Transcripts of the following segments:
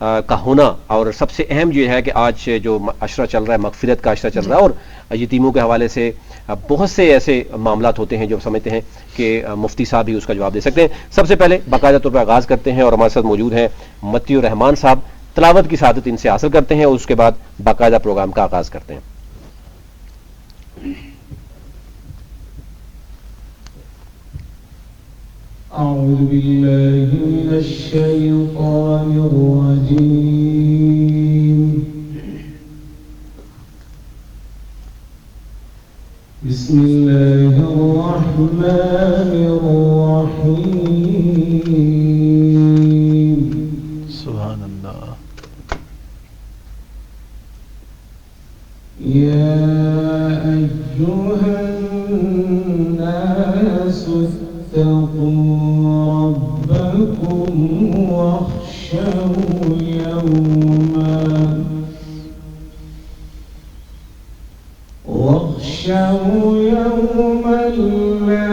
کا ہونا، اور سب سے اہم یہ ہے کہ آج جو عشرہ چل رہا ہے، مغفرت کا عشرہ چل رہا ہے، اور یتیموں کے حوالے سے بہت سے ایسے معاملات ہوتے ہیں جو سمجھتے ہیں کہ مفتی صاحب ہی اس کا جواب دے سکتے ہیں. سب سے پہلے باقاعدہ طور پر آغاز کرتے ہیں، اور ہمارے ساتھ موجود ہیں متی الرحمان صاحب. تلاوت کی سعادت ان سے حاصل کرتے ہیں اور اس کے بعد باقاعدہ پروگرام کا آغاز کرتے ہیں. أعوذ بالله من الشيطان الرجيم. بسم الله الرحمن الرحيم. سبحان الله. يا أيها الناس اتقوا ربكم واخشوا يوما لا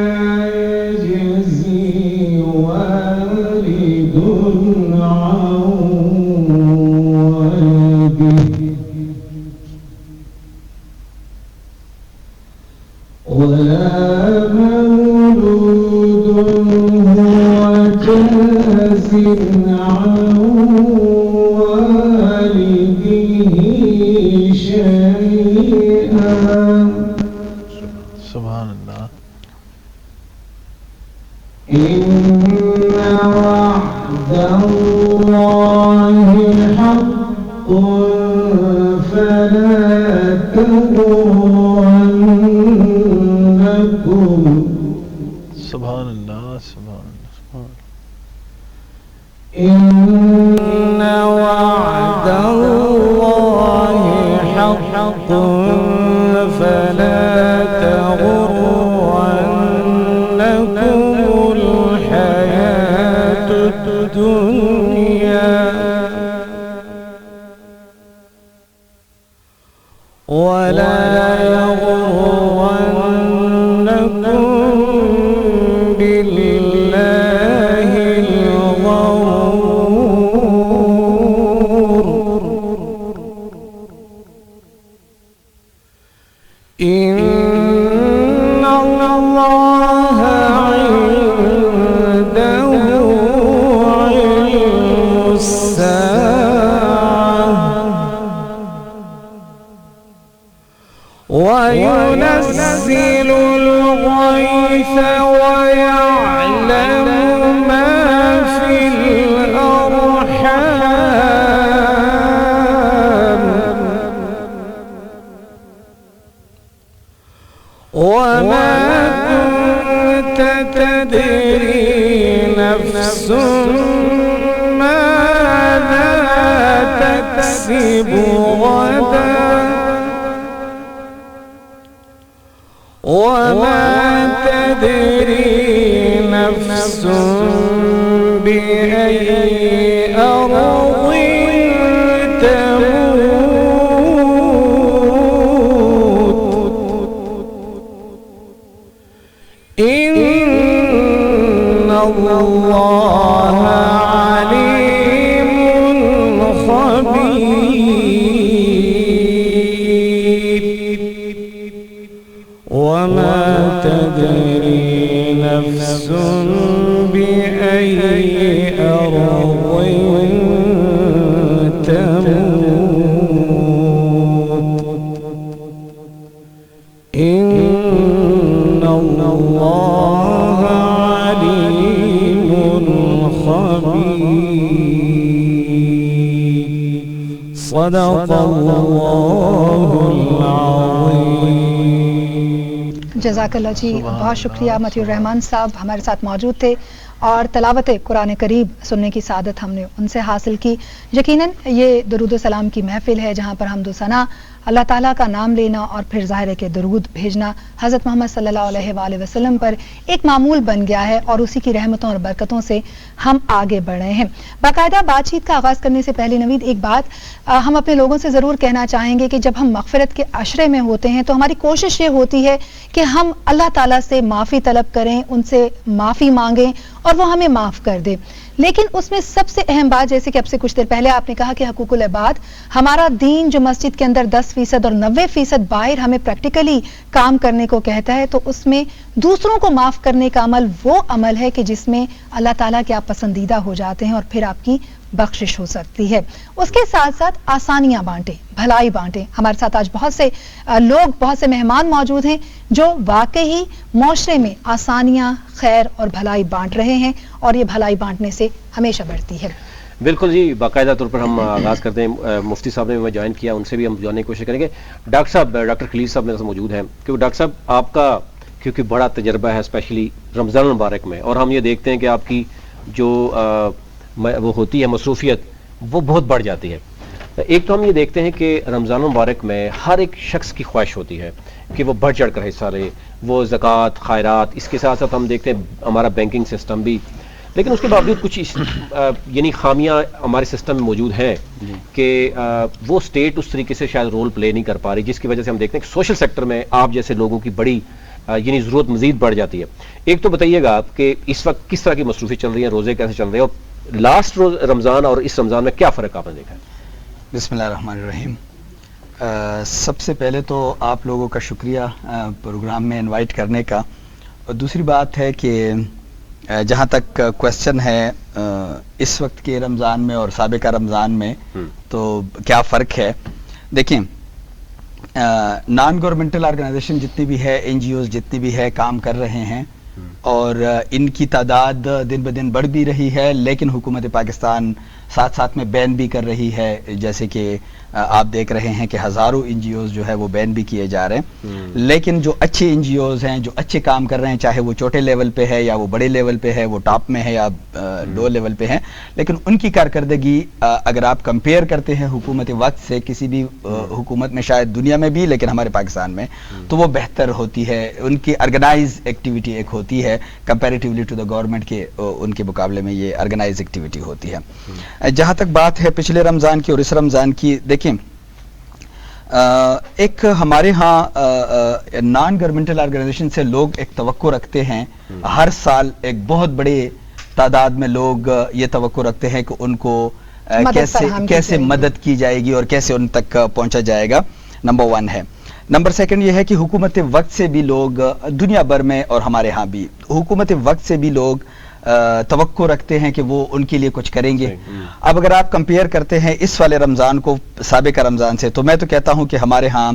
يجزي والد عن ولده ولا مولود هو جاز عن والده شيئا. سبحان الله. إن وعد الله حق فلا تغرنكم. سبحان الله. سبحان الله. إن وعد الله حق فلا تغرنكم الحياة الدنيا ولا يغرنكم بالله الغرور. إن الله عنده علم الساعة وينزل الغيث ويعلم ما في الأرحام وما كنت تدري نفس ماذا تكسب غدا وما تدري نفس بأي أرض تموت. إن الله عليم خبير. وما تدري نفس بأي أرض تموت. إن الله عليم خبير. صدق الله العظيم. جزاک اللہ جی، بہت شکریہ. متی الرحمان صاحب ہمارے ساتھ موجود تھے اور تلاوت قرآن کریم سننے کی سعادت ہم نے ان سے حاصل کی. یقیناً یہ درود و سلام کی محفل ہے جہاں پر حمد و ثنا، اللہ تعالیٰ کا نام لینا اور پھر ظاہر ہے کہ درود بھیجنا حضرت محمد صلی اللہ علیہ وآلہ وسلم پر ایک معمول بن گیا ہے، اور اسی کی رحمتوں اور برکتوں سے ہم آگے بڑھ رہے ہیں. باقاعدہ بات چیت کا آغاز کرنے سے پہلے نوید ایک بات ہم اپنے لوگوں سے ضرور کہنا چاہیں گے کہ جب ہم مغفرت کے عشرے میں ہوتے ہیں تو ہماری کوشش یہ ہوتی ہے کہ ہم اللہ تعالیٰ سے معافی طلب کریں، ان سے معافی مانگیں اور وہ ہمیں معاف کر دے. لیکن اس میں سب سے اہم بات، جیسے کہ اب سے کچھ دیر پہلے آپ نے کہا کہ حقوق العباد، ہمارا دین جو مسجد کے اندر 10% اور 90% باہر ہمیں پریکٹیکلی کام کرنے کو کہتا ہے، تو اس میں دوسروں کو معاف کرنے کا عمل وہ عمل ہے کہ جس میں اللہ تعالیٰ کے آپ پسندیدہ ہو جاتے ہیں اور پھر آپ کی بخشش ہو سکتی ہے. اس کے ساتھ ساتھ آسانیاں بانٹیں، بھلائی بانٹیں. ہمارے ساتھ آج بہت سے لوگ، بہت سے مہمان موجود ہیں جو واقعی معاشرے میں آسانیاں، خیر اور بھلائی بانٹ رہے ہیں، اور یہ بھلائی بانٹنے سے ہمیشہ بڑھتی ہے. بالکل جی، باقاعدہ طور پر ہم آغاز کرتے ہیں. مفتی صاحب نے ہمیں جوائن کیا، ان سے بھی ہم جاننے کی کوشش کریں گے. ڈاکٹر صاحب، ڈاکٹر خلیل صاحب میرے ساتھ موجود ہیں. کیونکہ ڈاکٹر صاحب آپ کا کیونکہ بڑا تجربہ ہے اسپیشلی رمضان المبارک میں، اور ہم یہ دیکھتے ہیں کہ آپ کی جو وہ ہوتی ہے مصروفیت، وہ بہت بڑھ جاتی ہے. ایک تو ہم یہ دیکھتے ہیں کہ رمضان المبارک میں ہر ایک شخص کی خواہش ہوتی ہے کہ وہ بڑھ چڑھ کر حصہ لے، وہ زکوٰۃ، خیرات. اس کے ساتھ ساتھ ہم دیکھتے ہیں ہمارا بینکنگ سسٹم بھی، لیکن اس کے باوجود کچھ یعنی خامیاں ہمارے سسٹم میں موجود ہیں کہ وہ اسٹیٹ اس طریقے سے شاید رول پلے نہیں کر پا رہی، جس کی وجہ سے ہم دیکھتے ہیں کہ سوشل سیکٹر میں آپ جیسے لوگوں کی بڑی یعنی ضرورت مزید بڑھ جاتی ہے. ایک تو بتائیے گا آپ کہ اس وقت کس طرح کی مصروفیت چل رہی ہیں، روزے کیسے چل رہے ہیں، اور لاسٹ روز رمضان اور اس رمضان میں کیا فرق آپ نے دیکھا ہے؟ بسم اللہ الرحمن الرحیم. سب سے پہلے تو آپ لوگوں کا شکریہ پروگرام میں انوائٹ کرنے کا. اور دوسری بات ہے کہ جہاں تک کویسچن ہے اس وقت کے رمضان میں اور سابقہ رمضان میں تو کیا فرق ہے، دیکھیں نان گورنمنٹل آرگنائزیشن جتنی بھی ہے، این جی اوز جتنی بھی ہے، کام کر رہے ہیں اور ان کی تعداد دن بدن بڑھ بھی رہی ہے، لیکن حکومت پاکستان ساتھ ساتھ میں بین بھی کر رہی ہے. جیسے کہ آپ دیکھ رہے ہیں کہ ہزاروں این جی اوز جو ہے وہ بین بھی کیے جا رہے ہیں. لیکن جو اچھے این جی اوز ہیں، جو اچھے کام کر رہے ہیں، چاہے وہ چھوٹے لیول پہ ہے یا وہ بڑے لیول پہ ہے، وہ ٹاپ میں ہے یا لو لیول پہ ہے، لیکن ان کی کارکردگی اگر آپ کمپیئر کرتے ہیں حکومت وقت سے کسی بھی حکومت میں، شاید دنیا میں بھی لیکن ہمارے پاکستان میں، تو وہ بہتر ہوتی ہے. ان کی آرگنائز ایکٹیویٹی ایک ہوتی ہے کمپیریٹیولی ٹو دا گورنمنٹ کے، ان کے مقابلے میں یہ آرگنائز ایکٹیویٹی ہوتی ہے. جہاں تک بات ہے پچھلے رمضان کی اور اس رمضان کی، دیکھیں ایک ہمارے ہاں نان گورنمنٹل آرگنائزیشن سے لوگ ایک توقع رکھتے ہیں، ہر سال ایک بہت بڑے تعداد میں لوگ یہ توقع رکھتے ہیں کہ ان کو کیسے مدد کی جائے گی اور کیسے ان تک پہنچا جائے گا. نمبر 1 ہے. نمبر 2 یہ ہے کہ حکومت وقت سے بھی لوگ دنیا بھر میں اور ہمارے ہاں بھی حکومت وقت سے بھی لوگ توقع رکھتے ہیں کہ وہ ان کے لیے کچھ کریں گے. اب اگر آپ کمپیئر کرتے ہیں اس والے رمضان کو سابقہ رمضان سے، تو میں تو کہتا ہوں کہ ہمارے ہاں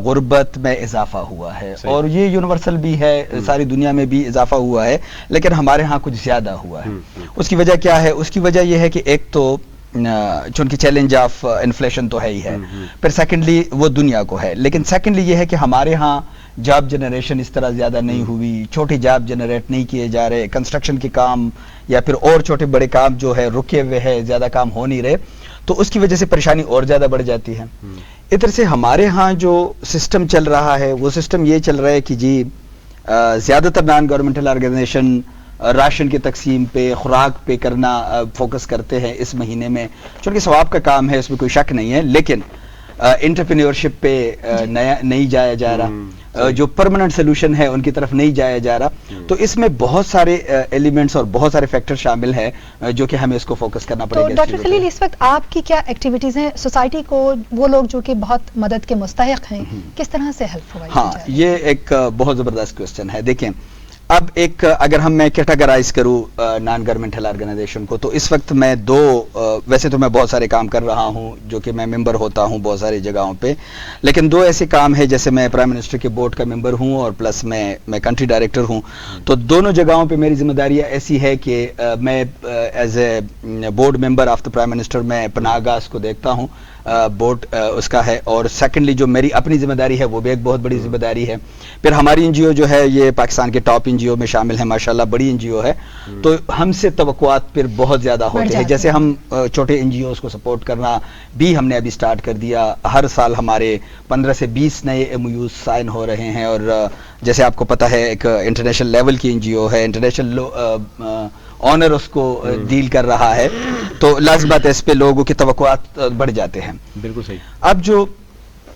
غربت میں اضافہ ہوا ہے، اور یہ یونیورسل بھی ہے، ساری دنیا میں بھی اضافہ ہوا ہے، لیکن ہمارے ہاں کچھ زیادہ ہوا ہے. اس کی وجہ کیا ہے؟ اس کی وجہ یہ ہے کہ ایک تو چونکہ چیلنج آف انفلیشن تو ہے ہی ہے، پھر سیکنڈلی وہ دنیا کو ہے، لیکن سیکنڈلی یہ ہے کہ ہمارے ہاں جاب جنریشن اس طرح زیادہ نہیں ہوئی، چھوٹی جاب جنریٹ نہیں کیے جا رہے، کنسٹرکشن کے کام یا پھر اور چھوٹے بڑے کام جو ہے رکے ہوئے ہیں، زیادہ کام ہو نہیں رہے، تو اس کی وجہ سے پریشانی اور زیادہ بڑھ جاتی ہے. ادھر سے ہمارے ہاں جو سسٹم چل رہا ہے وہ سسٹم یہ چل رہا ہے کہ جی زیادہ تر نان گورنمنٹل آرگنائزیشن راشن کی تقسیم پہ، خوراک پہ کرنا فوکس کرتے ہیں اس مہینے میں، چونکہ ثواب کا کام ہے، اس میں کوئی شک نہیں ہے، لیکن انٹرپرینیورشپ پہ نہیں جایا جا رہا، جو پرماننٹ سولوشن ہے ان کی طرف نہیں جایا جا رہا. تو اس میں بہت سارے ایلیمنٹس اور بہت سارے فیکٹر شامل ہیں جو کہ ہمیں اس کو فوکس کرنا پڑے گا. تو ڈاکٹر خلیل، اس وقت آپ کی کیا ایکٹیویٹیز ہیں سوسائٹی کو، وہ لوگ جو کہ بہت مدد کے مستحق ہیں، کس طرح سے ہیلپ پرووائڈ کی جائے؟ ہاں، یہ ایک بہت زبردست کوسچن ہے. دیکھیں اب ایک اگر میں کیٹاگرائز کروں نان گورنمنٹل آرگنائزیشن کو، تو اس وقت میں ویسے تو میں بہت سارے کام کر رہا ہوں جو کہ میں ممبر ہوتا ہوں بہت ساری جگہوں پہ، لیکن 2 ایسے کام ہیں، جیسے میں پرائم منسٹر کے بورڈ کا ممبر ہوں اور پلس میں کنٹری ڈائریکٹر ہوں. تو دونوں جگہوں پہ میری ذمہ داریاں ایسی ہے کہ میں as a board member of the prime minister میں پناہ گاہ کو دیکھتا ہوں، بورڈ اس کا ہے، اور سیکنڈلی جو میری اپنی ذمہ داری ہے وہ بھی ایک بہت بڑی ذمہ داری ہے. پھر ہماری این جی او جو ہے یہ پاکستان کے ٹاپ این جی او میں شامل ہے، ماشاءاللہ بڑی این جی او ہے، تو ہم سے توقعات پھر بہت زیادہ ہوتے ہیں. جیسے ہم چھوٹے این جی اوز کو سپورٹ کرنا بھی ہم نے ابھی سٹارٹ کر دیا. ہر سال ہمارے 15 سے 20 نئے ایم او یوز سائن ہو رہے ہیں، اور جیسے آپ کو پتہ ہے ایک انٹرنیشنل لیول کی این جی او ہے، انٹرنیشنل آنر اس کو ڈیل کر رہا ہے، تو لازم بات ہے اس پہ لوگوں کی توقعات بڑھ جاتے ہیں. بالکل صحیح. اب جو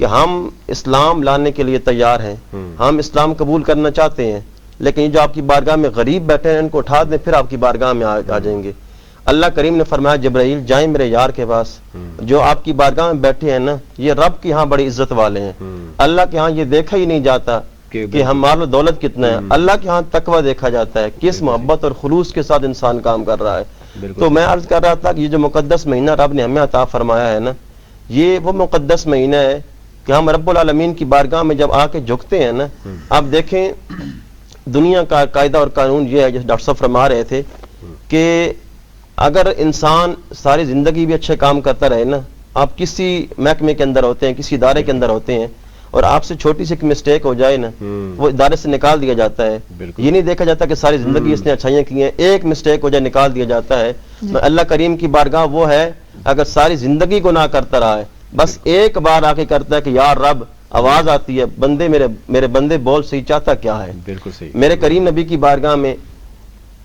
کہ ہم اسلام لانے کے لیے تیار ہیں, ہم اسلام قبول کرنا چاہتے ہیں, لیکن یہ جو آپ کی بارگاہ میں غریب بیٹھے ہیں ان کو اٹھا دیں, پھر آپ کی بارگاہ میں آ جائیں گے. اللہ کریم نے فرمایا جبرائیل جائیں میرے یار کے پاس, جو آپ کی بارگاہ میں بیٹھے ہیں نا یہ رب کے ہاں بڑی عزت والے ہیں. اللہ کے ہاں یہ دیکھا ہی نہیں جاتا کہ ہم مال و دولت کتنا ہے, اللہ کے ہاں تقوی دیکھا جاتا ہے, کس محبت اور خلوص کے ساتھ انسان کام کر رہا ہے. تو میں عرض کر رہا تھا کہ یہ جو مقدس مہینہ رب نے ہمیں عطا فرمایا ہے نا, یہ وہ مقدس مہینہ ہے کہ ہم رب العالمین کی بارگاہ میں جب آ کے جھکتے ہیں نا, آپ دیکھیں دنیا کا قاعدہ اور قانون یہ ہے, جیسے ڈاکٹر صاحب فرما رہے تھے کہ اگر انسان ساری زندگی بھی اچھے کام کرتا رہے نا, آپ کسی محکمے کے اندر ہوتے ہیں, کسی ادارے کے اندر ہوتے ہیں, اور آپ سے چھوٹی سی مسٹیک ہو جائے نا وہ ادارے سے نکال دیا جاتا ہے. یہ نہیں دیکھا جاتا کہ ساری زندگی اس نے اچھائیاں کی ہیں, ایک مسٹیک ہو جائے نکال دیا جاتا ہے. اللہ کریم کی بارگاہ وہ ہے اگر ساری زندگی گناہ کرتا رہا ہے, بس ایک بار آ کے کرتا ہے کہ یار رب, آواز آتی ہے بندے میرے بندے بول صحیح, چاہتا کیا ہے. بالکل صحیح. میرے کریم نبی کی بارگاہ میں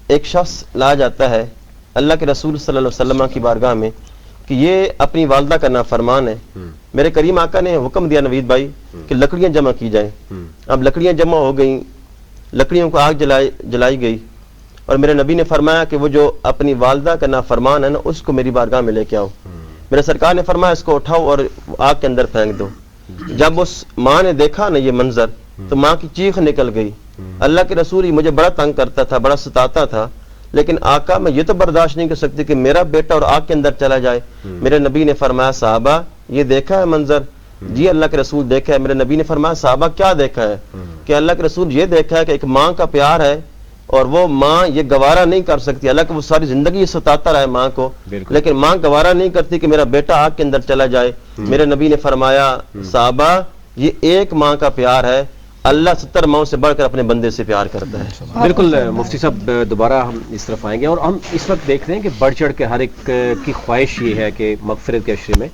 ایک شخص لایا جاتا ہے اللہ کے رسول صلی اللہ علیہ وسلم کی بارگاہ میں کہ یہ اپنی والدہ کا نافرمان ہے. میرے کریم آقا نے حکم دیا نوید بھائی کہ لکڑیاں جمع کی جائیں. اب لکڑیاں جمع ہو گئیں, لکڑیوں کو آگ جلائی گئی, اور میرے نبی نے فرمایا کہ وہ جو اپنی والدہ کا نافرمان ہے نا اس کو میری بارگاہ میں لے کے آؤ. میرے سرکار نے فرمایا اس کو اٹھاؤ اور آگ کے اندر پھینک دو. جب اس ماں نے دیکھا نا یہ منظر تو ماں کی چیخ نکل گئی. اللہ کے رسول مجھے بڑا تنگ کرتا تھا, بڑا ستاتا تھا, لیکن آقا میں یہ تو برداشت نہیں کر سکتی کہ میرا بیٹا اور آگ کے اندر چلا جائے. میرے نبی نے فرمایا صحابہ یہ دیکھا ہے منظر؟ جی اللہ کے رسول دیکھا ہے. میرے نبی نے فرمایا صحابہ کیا دیکھا ہے؟ کہ اللہ کے رسول یہ دیکھا ہے کہ ایک ماں کا پیار ہے اور وہ ماں یہ گوارا نہیں کر سکتی, اللہ کہ وہ ساری زندگی یہ ستاتا رہے ماں کو, لیکن ماں گوارا نہیں کرتی کہ میرا بیٹا آگ کے اندر چلا جائے. میرے نبی نے فرمایا صحابہ یہ ایک ماں کا پیار ہے, اللہ 70 ماؤں سے بڑھ کر اپنے بندے سے پیار کرتا ہے. بالکل مفتی صاحب دوبارہ ہم اس طرف آئیں گے, اور ہم اس وقت دیکھ رہے ہیں کہ بڑھ چڑھ کے ہر ایک کی خواہش یہ ہے کہ مغفرت کے عشرے میں,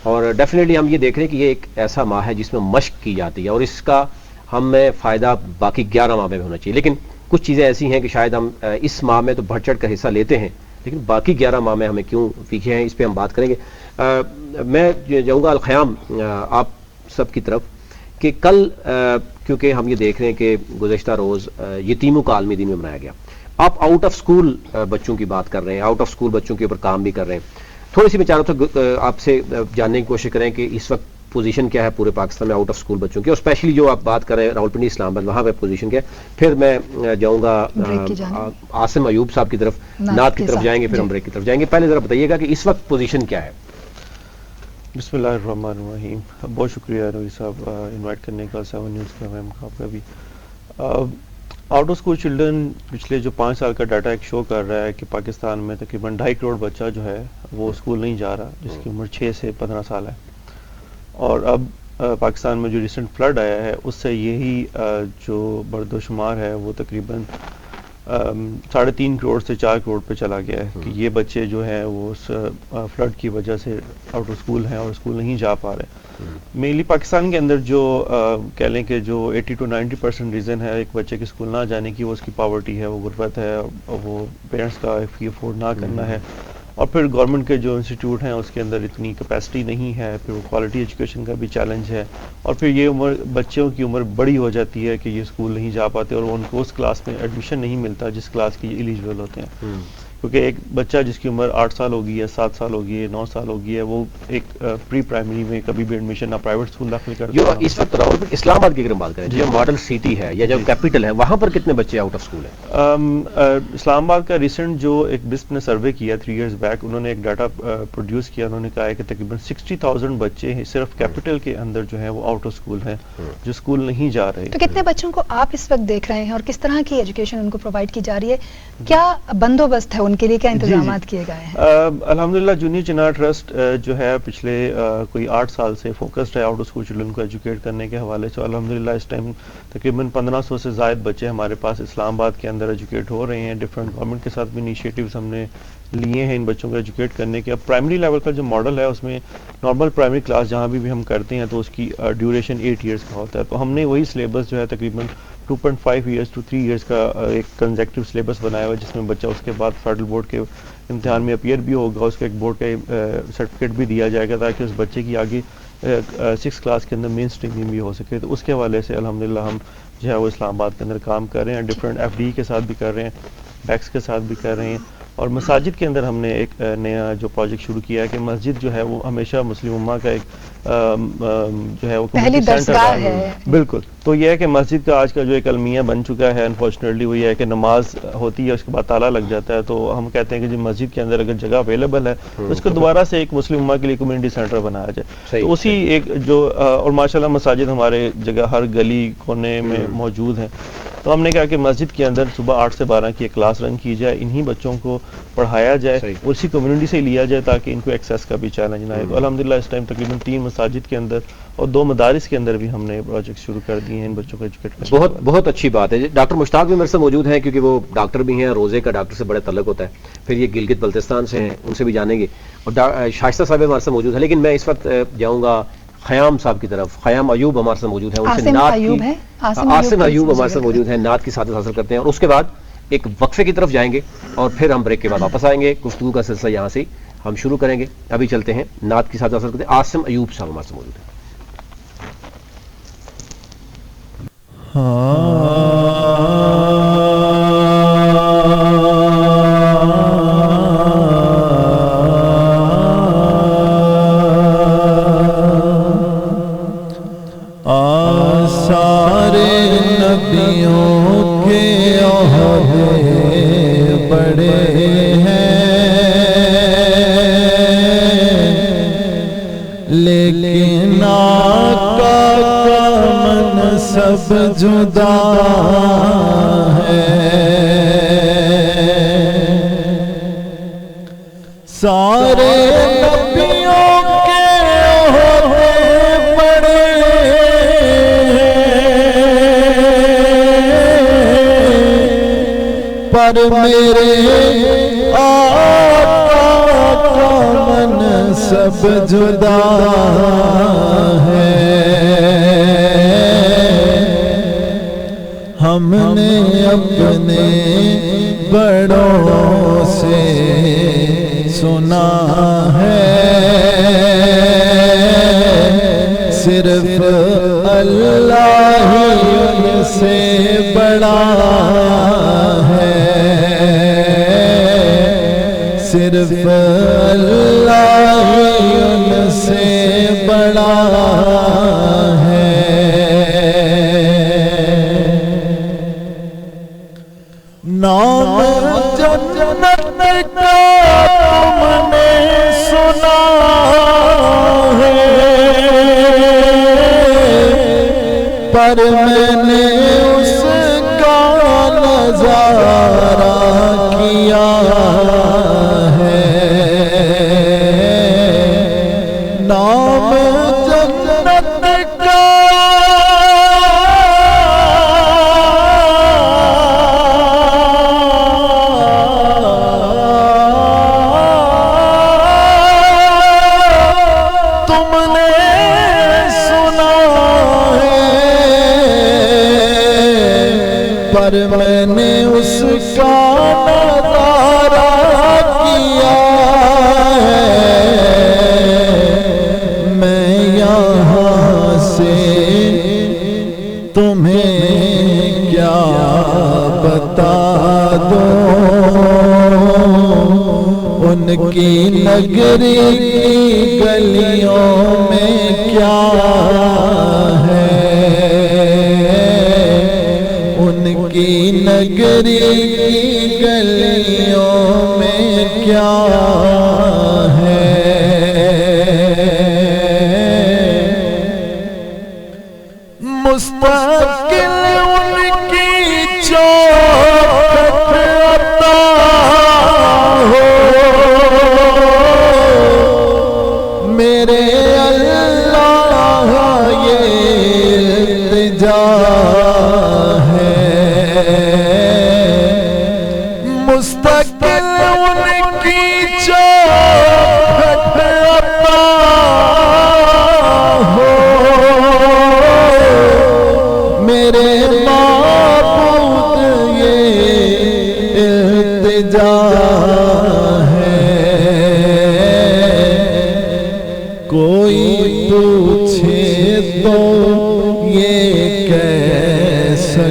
اور ڈیفینیٹلی ہم یہ دیکھ رہے ہیں کہ یہ ایک ایسا ماہ ہے جس میں مشق کی جاتی ہے, اور اس کا ہمیں فائدہ باقی 11 ماہ میں ہونا چاہیے. لیکن کچھ چیزیں ایسی ہیں کہ شاید ہم اس ماہ میں تو بڑھ چڑھ کر حصہ لیتے ہیں, لیکن باقی 11 ماہ میں ہمیں کیوں پیچھے ہیں, اس پہ ہم بات کریں گے. میں جاؤں گا الخیام آپ سب کی طرف کہ کل کیونکہ ہم یہ دیکھ رہے ہیں کہ گزشتہ روز یتیموں کا عالمی دن میں منایا گیا. آپ آؤٹ آف سکول بچوں کی بات کر رہے ہیں, آؤٹ آف سکول بچوں کے اوپر کام بھی کر رہے ہیں. تھوڑی سی میں چاہ رہا تھا آپ سے جاننے کی کوشش کریں کہ اس وقت پوزیشن کیا ہے پورے پاکستان میں آؤٹ آف سکول بچوں کی, اور اسپیشلی جو آپ بات کر رہے ہیں راولپنڈی اسلام آباد وہاں پہ پوزیشن کیا ہے. پھر میں جاؤں گا عاصم ایوب صاحب کی طرف, نعت کی طرف جائیں گے, پھر ہم بریک کی طرف جائیں گے. پہلے ذرا بتائیے گا کہ اس وقت پوزیشن کیا ہے. بسم اللہ الرحمن الرحیم. بہت شکریہ روی صاحب انوائٹ کرنے کا 7 نیوز کے ہمیں آپ کا بھی. آؤٹ آف اسکول چلڈرن پچھلے جو 5 سال کا ڈاٹا ایک شو کر رہا ہے کہ پاکستان میں تقریباً 2.5 کروڑ بچہ جو ہے وہ اسکول نہیں جا رہا, جس کی عمر 6 سے 15 سال ہے. اور اب پاکستان میں جو ریسنٹ فلڈ آیا ہے اس سے یہی جو برد و شمار ہے وہ تقریباً 3.5 کروڑ سے 4 کروڑ پہ چلا گیا ہے کہ یہ بچے جو ہیں وہ اس فلڈ کی وجہ سے آؤٹ آف اسکول ہیں اور اسکول نہیں جا پا رہے. مینلی پاکستان کے اندر جو کہہ لیں کہ جو 80 to 90% ریزن ہے ایک بچے کے اسکول نہ جانے کی, وہ اس کی پاورٹی ہے, وہ غربت ہے, وہ پیرنٹس کا فی افورڈ نہ کرنا ہے, اور پھر گورنمنٹ کے جو انسٹیٹیوٹ ہیں اس کے اندر اتنی کیپیسٹی نہیں ہے, پھر وہ کوالٹی ایجوکیشن کا بھی چیلنج ہے, اور پھر یہ عمر بچوں کی عمر بڑی ہو جاتی ہے کہ یہ اسکول نہیں جا پاتے اور ان کو اس کلاس میں ایڈمیشن نہیں ملتا جس کلاس کی ایلیجبل ہوتے ہیں. کیونکہ ایک بچہ جس کی عمر 8 سال ہوگی ہے, 7 سال ہوگی ہے, 9 سال ہوگی ہے, وہ ایک پری پرائمری میں کبھی بھی ایڈمیشن نہ پرائیویٹ اسکول داخل کرتا ہے. اس وقت راولپنڈی اسلام آباد کی اگر ہم بات کریں جو ماڈل سٹی ہے یا جو کیپٹل ہے, وہاں پر کتنے بچے آؤٹ آف اسکول ہیں؟ اسلام آباد کا ریسنٹ جو ایک بسپ نے سروے کیا 3 ایئرز بیک, انہوں نے ایک ڈاٹا پروڈیوس کیا. انہوں نے کہا ہے کہ تقریباً 60,000 بچے ہیں صرف کیپٹل کے اندر جو ہیں وہ آؤٹ آف اسکول ہیں, جو اسکول نہیں جا رہے. تو کتنے بچوں کو آپ اس وقت دیکھ رہے ہیں اور کس طرح کی ایجوکیشن ان کو پرووائڈ کی جا رہی ہے, کیا بندوبست ہے ان کے لیے, کیا انتظامات کیے گئے ہیں؟ الحمدللہ جونیئر چنار ٹرسٹ جو ہے پچھلے کوئی 8 سال سے فوکسڈ ہے آؤٹ آف اسکول چلڈرن کو ایجوکیٹ کرنے کے حوالے سے. الحمدللہ اس ٹائم تقریباً 1500 سے زائد بچے ہمارے پاس اسلام آباد کے اندر ایجوکیٹ ہو رہے ہیں. ڈفرینٹ گورنمنٹ کے ساتھ بھی انیشیٹیوز ہم نے لیے ہیں ان بچوں کو ایجوکیٹ کرنے کے. اب پرائمری لیول کا جو ماڈل ہے اس میں نارمل پرائمری کلاس جہاں بھی ہم کرتے ہیں تو اس کی ڈیوریشن 8 ایئرس کا ہوتا ہے. تو ہم نے وہی سلیبس جو ہے تقریباً 2.5 ایئرس to 3 ایئرس کا ایک کنزیکٹیو سلیبس بنایا ہوا ہے, جس میں بچہ اس کے بعد فیڈرل بورڈ کے امتحان میں اپیئر بھی ہوگا, اس کو ایک بورڈ کا سرٹیفکیٹ بھی دیا جائے گا تاکہ اس بچے کی آگے 6 کلاس کے اندر مین اسٹریمنگ بھی ہو سکے. تو اس کے حوالے سے الحمدللہ ہم جو ہے وہ اسلام آباد کے اندر کام کر رہے ہیں, ڈفرینٹ FD کے ساتھ بھی کر رہے ہیں, بیکس کے ساتھ بھی کر رہے ہیں. اور مساجد کے اندر ہم نے ایک نیا جو پروجیکٹ شروع کیا ہے کہ مسجد جو ہے وہ ہمیشہ مسلم امہ کا ایک جو ہے وہ پہلی درسگاہ ہے. بالکل. تو یہ ہے کہ مسجد کا آج کا جو ایک المیہ بن چکا ہے انفارچونیٹلی وہ یہ ہے کہ نماز ہوتی ہے اس کے بعد تالا لگ جاتا ہے. تو ہم کہتے ہیں کہ جو مسجد کے اندر اگر جگہ اویلیبل ہے تو اس کو دوبارہ سے ایک مسلم امہ کے لیے کمیونٹی سینٹر بنایا جائے. تو اسی ایک جو اور ماشاءاللہ مساجد ہمارے جگہ ہر گلی کونے میں موجود ہیں. تو ہم نے کہا کہ مسجد کے اندر صبح 8 سے 12 کی ایک کلاس رن کی جائے, انہی بچوں کو پڑھایا جائے, اسی کمیونٹی سے لیا جائے تاکہ ان کو ایکسیس کا بھی چیلنج نہ آئے. تو الحمدللہ اس ٹائم تقریباً 3 مساجد کے اندر اور 2 مدارس کے اندر بھی ہم نے پروجیکٹ شروع کر دیے ہیں ان بچوں کو ایجوکیٹ کرنے. بہت اچھی بات ہے. ڈاکٹر مشتاق بھی میرے سے موجود ہیں کیونکہ وہ ڈاکٹر بھی ہیں, روزے کا ڈاکٹر سے بڑے تعلق ہوتا ہے. پھر یہ گلگت بلتستان سے ہیں, ان سے بھی جانیں گے. اور شائستہ صاحب ہمارے سے موجود ہے, لیکن میں اس وقت جاؤں گا خیام صاحب کی طرف. خیام ایوب ہمارے سے موجود ہیں, ان سے نعت کی عاصم ایوب ہمارے سے موجود ہیں, نعت کی سعادت حاصل کرتے ہیں. اور اس کے بعد ایک وقفے کی طرف جائیں گے اور پھر ہم بریک کے بعد واپس آئیں گے. گفتگو کا سلسلہ یہاں سے ہم شروع کریں گے. ابھی چلتے ہیں, نعت کی سعادت حاصل کرتے ہیں. عاصم ایوب صاحب ہمارے سے موجود ہیں. آثارِ نبیوں کے عہدے بڑے ہیں, لیکن آقا کا منصب جدا ہے. سارے نبیوں کے عہدے بڑے پر میرے آقا کا منصب جدا ہے. ہم نے اپنے بڑوں سے سنا ہے, صرف اللہ ہی ان سے بڑا ہے, صرف اللہ ہی ان سے بڑا ہے. نام جنت کا تم نے سنا ہے, پر میں نے اس کا نظارہ کیا ہے. نام جنت کا تم نے سنا ہے, پر میں نے اس کا نظارہ کیا ہے. میں یہاں سے تمہیں کیا بتا دوں, ان کی نگری کی گلیوں میں کیا ہے, ان کی نگری کی گلیوں میں کیا ہے. مستقل ان کی چوکھٹ عطا ہو, میرے اللہ یہ التجا ہے. مستقل ان کی چوکھٹ عطا ہو, میرے معبود یہ التجا ہے. کوئی تو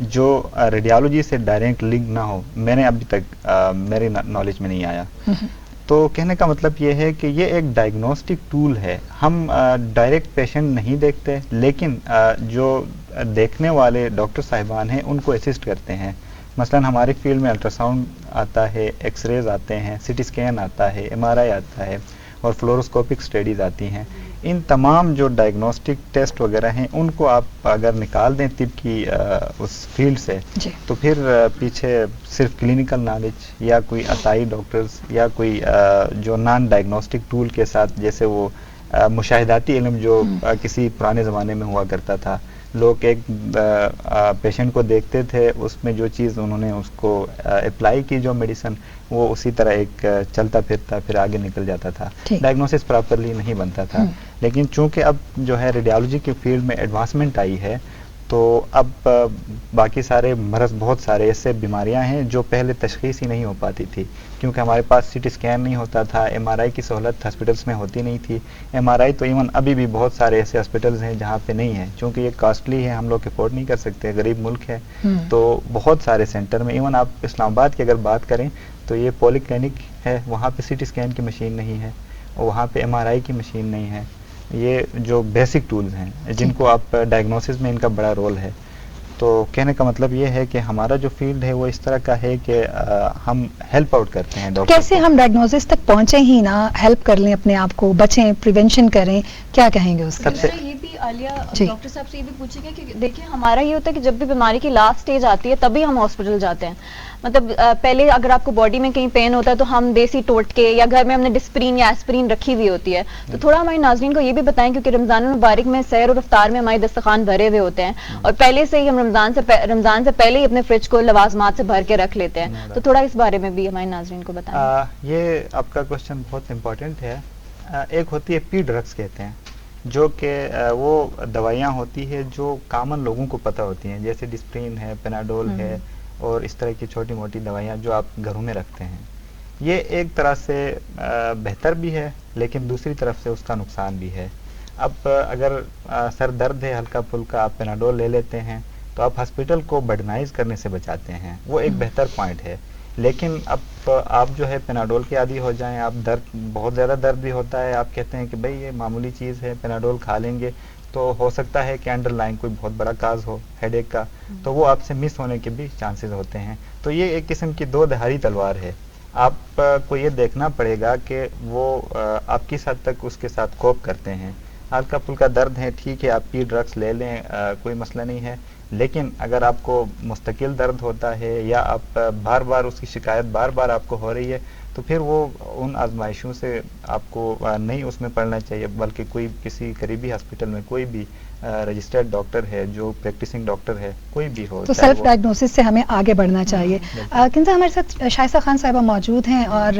جو ریڈیالوجی سے ڈائریکٹ لنک نہ ہو، میں نے ابھی تک میری نالج میں نہیں آیا. تو کہنے کا مطلب یہ ہے کہ یہ ایک ڈائگنوسٹک ٹول ہے. ہم ڈائریکٹ پیشنٹ نہیں دیکھتے، لیکن جو دیکھنے والے ڈاکٹر صاحبان ہیں ان کو اسسٹ کرتے ہیں. مثلا ہماری فیلڈ میں الٹرا ساؤنڈ آتا ہے، ایکس ریز آتے ہیں، سی ٹی اسکین آتا ہے، ایم آر آئی آتا ہے اور فلوروسکوپک اسٹڈیز آتی ہیں. ان تمام جو ڈائگنوسٹک ٹیسٹ وغیرہ ہیں ان کو آپ اگر نکال دیں طب کی اس فیلڈ سے، تو پھر پیچھے صرف کلینکل نالج یا کوئی عطائی ڈاکٹرز یا کوئی جو نان ڈائگنوسٹک ٹول کے ساتھ، جیسے وہ مشاہداتی علم جو کسی پرانے زمانے میں ہوا کرتا تھا، لوگ ایک پیشنٹ کو دیکھتے تھے، اس میں جو چیز انہوں نے اس کو اپلائی کی جو میڈیسن، وہ اسی طرح ایک چلتا پھرتا پھر آگے نکل جاتا تھا. ڈائگنوسس پراپرلی نہیں بنتا تھا. لیکن چونکہ اب جو ہے ریڈیالوجی کی فیلڈ میں ایڈوانسمنٹ آئی ہے، تو اب باقی سارے مرض، بہت سارے ایسے بیماریاں ہیں جو پہلے تشخیص ہی نہیں ہو پاتی تھی، کیونکہ ہمارے پاس سی ٹی اسکین نہیں ہوتا تھا، ایم آر آئی کی سہولت ہاسپٹلس میں ہوتی نہیں تھی. ایم آر آئی تو ایون ابھی بھی بہت سارے ایسے ہاسپٹلز ہیں جہاں پہ نہیں ہے، چونکہ یہ کاسٹلی ہے، ہم لوگ افورڈ نہیں کر سکتے، غریب ملک ہے. تو بہت سارے سینٹر میں، ایون آپ اسلام آباد کی اگر بات کریں تو یہ پولی کلینک ہے، وہاں پہ سی ٹی اسکین کی مشین نہیں ہے، اور وہاں پہ ایم آر آئی کی مشین نہیں ہے. یہ جو بیسک ٹولز ہیں جن کو آپ ڈائگنوسس میں ان کا بڑا رول ہے. تو کہنے کا مطلب یہ ہے کہ ہمارا جو فیلڈ ہے وہ اس طرح کا ہے کہ ہم ہیلپ آؤٹ کرتے ہیں ڈاکٹر. کیسے ہم ڈائگنوسس تک پہنچے ہی نہ، ہیلپ کر لیں اپنے آپ کو، بچیں، پریونشن کریں، کیا کہیں گے اس کے لیے؟ یہ بھی عالیہ ڈاکٹر صاحب سے یہ بھی پوچھیں گے کہ دیکھیں ہمارا یہ ہوتا ہے کہ جب بھی بیماری کی لاسٹ سٹیج آتی ہے تبھی ہم ہاسپٹل جاتے ہیں. مطلب پہلے اگر آپ کو باڈی میں کہیں پین ہوتا ہے تو ہم دیسی ٹوٹکے یا گھر میں ہم نے ڈسپرین یا ایسپرین رکھی ہوئی ہوتی ہے. تو تھوڑا ہمارے ناظرین کو یہ بھی بتائیں، کیونکہ رمضان المبارک میں سحر اور افطار میں ہمارے دسترخوان بھرے ہوئے ہوتے ہیں، اور پہلے سے ہی ہم رمضان سے پہلے ہی اپنے فریج کو لوازمات سے بھر کے رکھ لیتے ہیں. تو تھوڑا اس بارے میں بھی ہمارے ناظرین کو بتائیں. یہ آپ کا کوشچن بہت امپورٹنٹ ہے. ایک ہوتی ہے پی ڈرگس کہتے ہیں، جو کہ وہ دوائیاں ہوتی ہے جو کامن لوگوں کو پتہ ہوتی ہیں، جیسے ڈسپرین ہے، پیناڈول ہے، اور اس طرح کی چھوٹی موٹی دوائیاں جو آپ گھروں میں رکھتے ہیں. یہ ایک طرح سے بہتر بھی ہے، لیکن دوسری طرف سے اس کا نقصان بھی ہے. اب اگر سر درد ہے ہلکا پھلکا، آپ پیناڈول لے لیتے ہیں تو آپ ہاسپٹل کو برڈنائز کرنے سے بچاتے ہیں، وہ ایک بہتر پوائنٹ ہے. لیکن اب آپ جو ہے پیناڈول کے عادی ہو جائیں، آپ درد، بہت زیادہ درد بھی ہوتا ہے، آپ کہتے ہیں کہ بھئی یہ معمولی چیز ہے، پیناڈول کھا لیں گے، تو ہو سکتا ہے کہ انڈر لائن کوئی بہت بڑا کاز ہو ہیڈ ایک کا، تو وہ آپ سے مس ہونے کے بھی چانسز ہوتے ہیں. تو یہ ایک قسم کی دو دھاری تلوار ہے. آپ کو یہ دیکھنا پڑے گا کہ وہ آپ کس حد تک اس کے ساتھ کوپ کرتے ہیں. ہلکا پھلکا درد ہے، ٹھیک ہے، آپ پی ڈرگس لے لیں، کوئی مسئلہ نہیں ہے. لیکن اگر آپ کو مستقل درد ہوتا ہے یا آپ بار بار اس کی شکایت بار بار آپ کو ہو رہی ہے، تو پھر وہ ان آزمائشوں سے آپ کو نہیں اس میں پڑھنا چاہیے، بلکہ کوئی کسی قریبی ہاسپٹل میں کوئی بھی رجسٹرڈ ڈاکٹر ہے، جو پریکٹسنگ ڈاکٹر ہے، کوئی بھی ہو، تو سیلف ڈائگنوسس سے ہمیں آگے بڑھنا چاہیے. کنزا، ہمارے ساتھ شائستہ خان صاحبہ موجود ہیں اور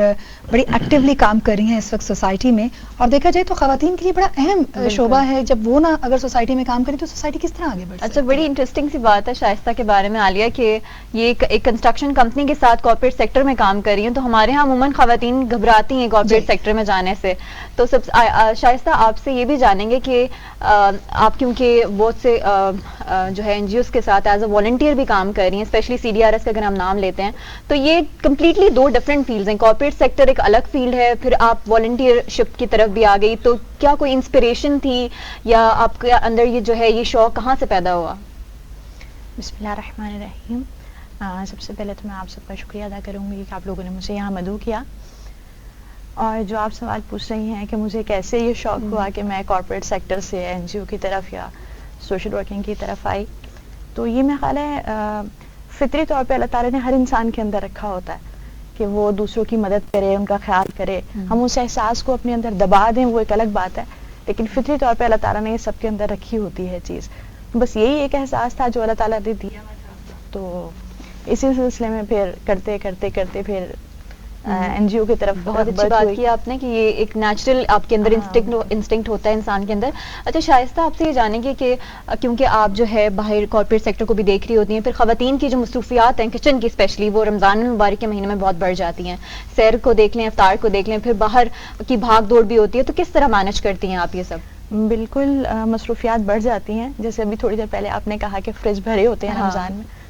بڑی ایکٹیولی کام کر رہی ہیں اس وقت سوسائٹی میں، اور دیکھا جائے تو خواتین کے لیے بڑا اہم شعبہ ہے. جب وہ نہ اگر سوسائٹی میں کام کریں تو سوسائٹی کس طرح آگے بڑھ سکتی ہے؟ اچھا، بڑی انٹرسٹنگ سی بات ہے شائستہ کے بارے میں عالیہ، کہ یہ ایک کنسٹرکشن کمپنی کے ساتھ کارپوریٹ سیکٹر میں کام کر رہی ہیں. تو ہمارے ہاں عموماً خواتین گھبراتی ہیں کارپوریٹ سیکٹر میں جانے سے. تو شائستہ آپ سے یہ بھی جانیں گے کہ آپ کیونکہ بہت سے جو ہے این جی اوز کے ساتھ ایز اے والنٹیئر بھی کام کر رہی ہیں، specially C D R S کا اگر ہم نام لیتے ہیں، تو یہ کمپلیٹلی دو ڈفرینٹ فیلڈز ہیں. کارپوریٹ سیکٹر ایک الگ فیلڈ ہے، پھر آپ والنٹیئر شپ کی طرف بھی آ گئی. تو کیا کوئی انسپریشن تھی یا آپ کے اندر یہ جو ہے یہ شوق کہاں سے پیدا ہوا؟ بسم اللہ الرحمن الرحیم. سب سے پہلے تو میں آپ سب کا شکریہ ادا کروں گی کہ آپ لوگوں نے مجھے یہاں مدعو کیا. اور جو آپ سوال پوچھ رہی ہیں کہ مجھے کیسے یہ شوق ہوا کہ میں کارپوریٹ سیکٹر سے این جی او کی طرف یا سوشل ورکنگ کی طرف آئی، تو یہ میرا خیال ہے فطری طور پہ اللہ تعالیٰ نے ہر انسان کے اندر رکھا ہوتا ہے کہ وہ دوسروں کی مدد کرے، ان کا خیال کرے. ہم اس احساس کو اپنے اندر دبا دیں وہ ایک الگ بات ہے، لیکن فطری طور پہ اللہ تعالیٰ نے یہ سب کے اندر رکھی ہوتی ہے چیز. بس یہی ایک احساس تھا جو اللہ تعالیٰ نے دیا ہوا تھا. تو اسی سلسلے میں پھر کرتے کرتے کرتے پھر این جی او کی طرف بہت اچھی بات کی آپ نے کہ یہ ایک نیچرل آپ کے اندر انسٹنکٹ ہوتا ہے انسان کے اندر. اچھا شائستہ، آپ سے یہ جانیں گے کہ کیونکہ آپ جو ہے باہر کارپوریٹ سیکٹر کو بھی دیکھ رہی ہوتی ہیں، پھر خواتین کی جو مصروفیات ہیں کچن کی اسپیشلی، وہ رمضان المبارک کے مہینے میں بہت بڑھ جاتی ہیں. سحر کو دیکھ لیں، افطار کو دیکھ لیں، پھر باہر کی بھاگ دوڑ بھی ہوتی ہے. تو کس طرح مینج کرتی ہیں آپ یہ سب؟ بالکل مصروفیات بڑھ جاتی ہیں. جیسے ابھی تھوڑی دیر پہلے آپ نے کہا کہ فریج بھرے ہوتے ہیں رمضان میں،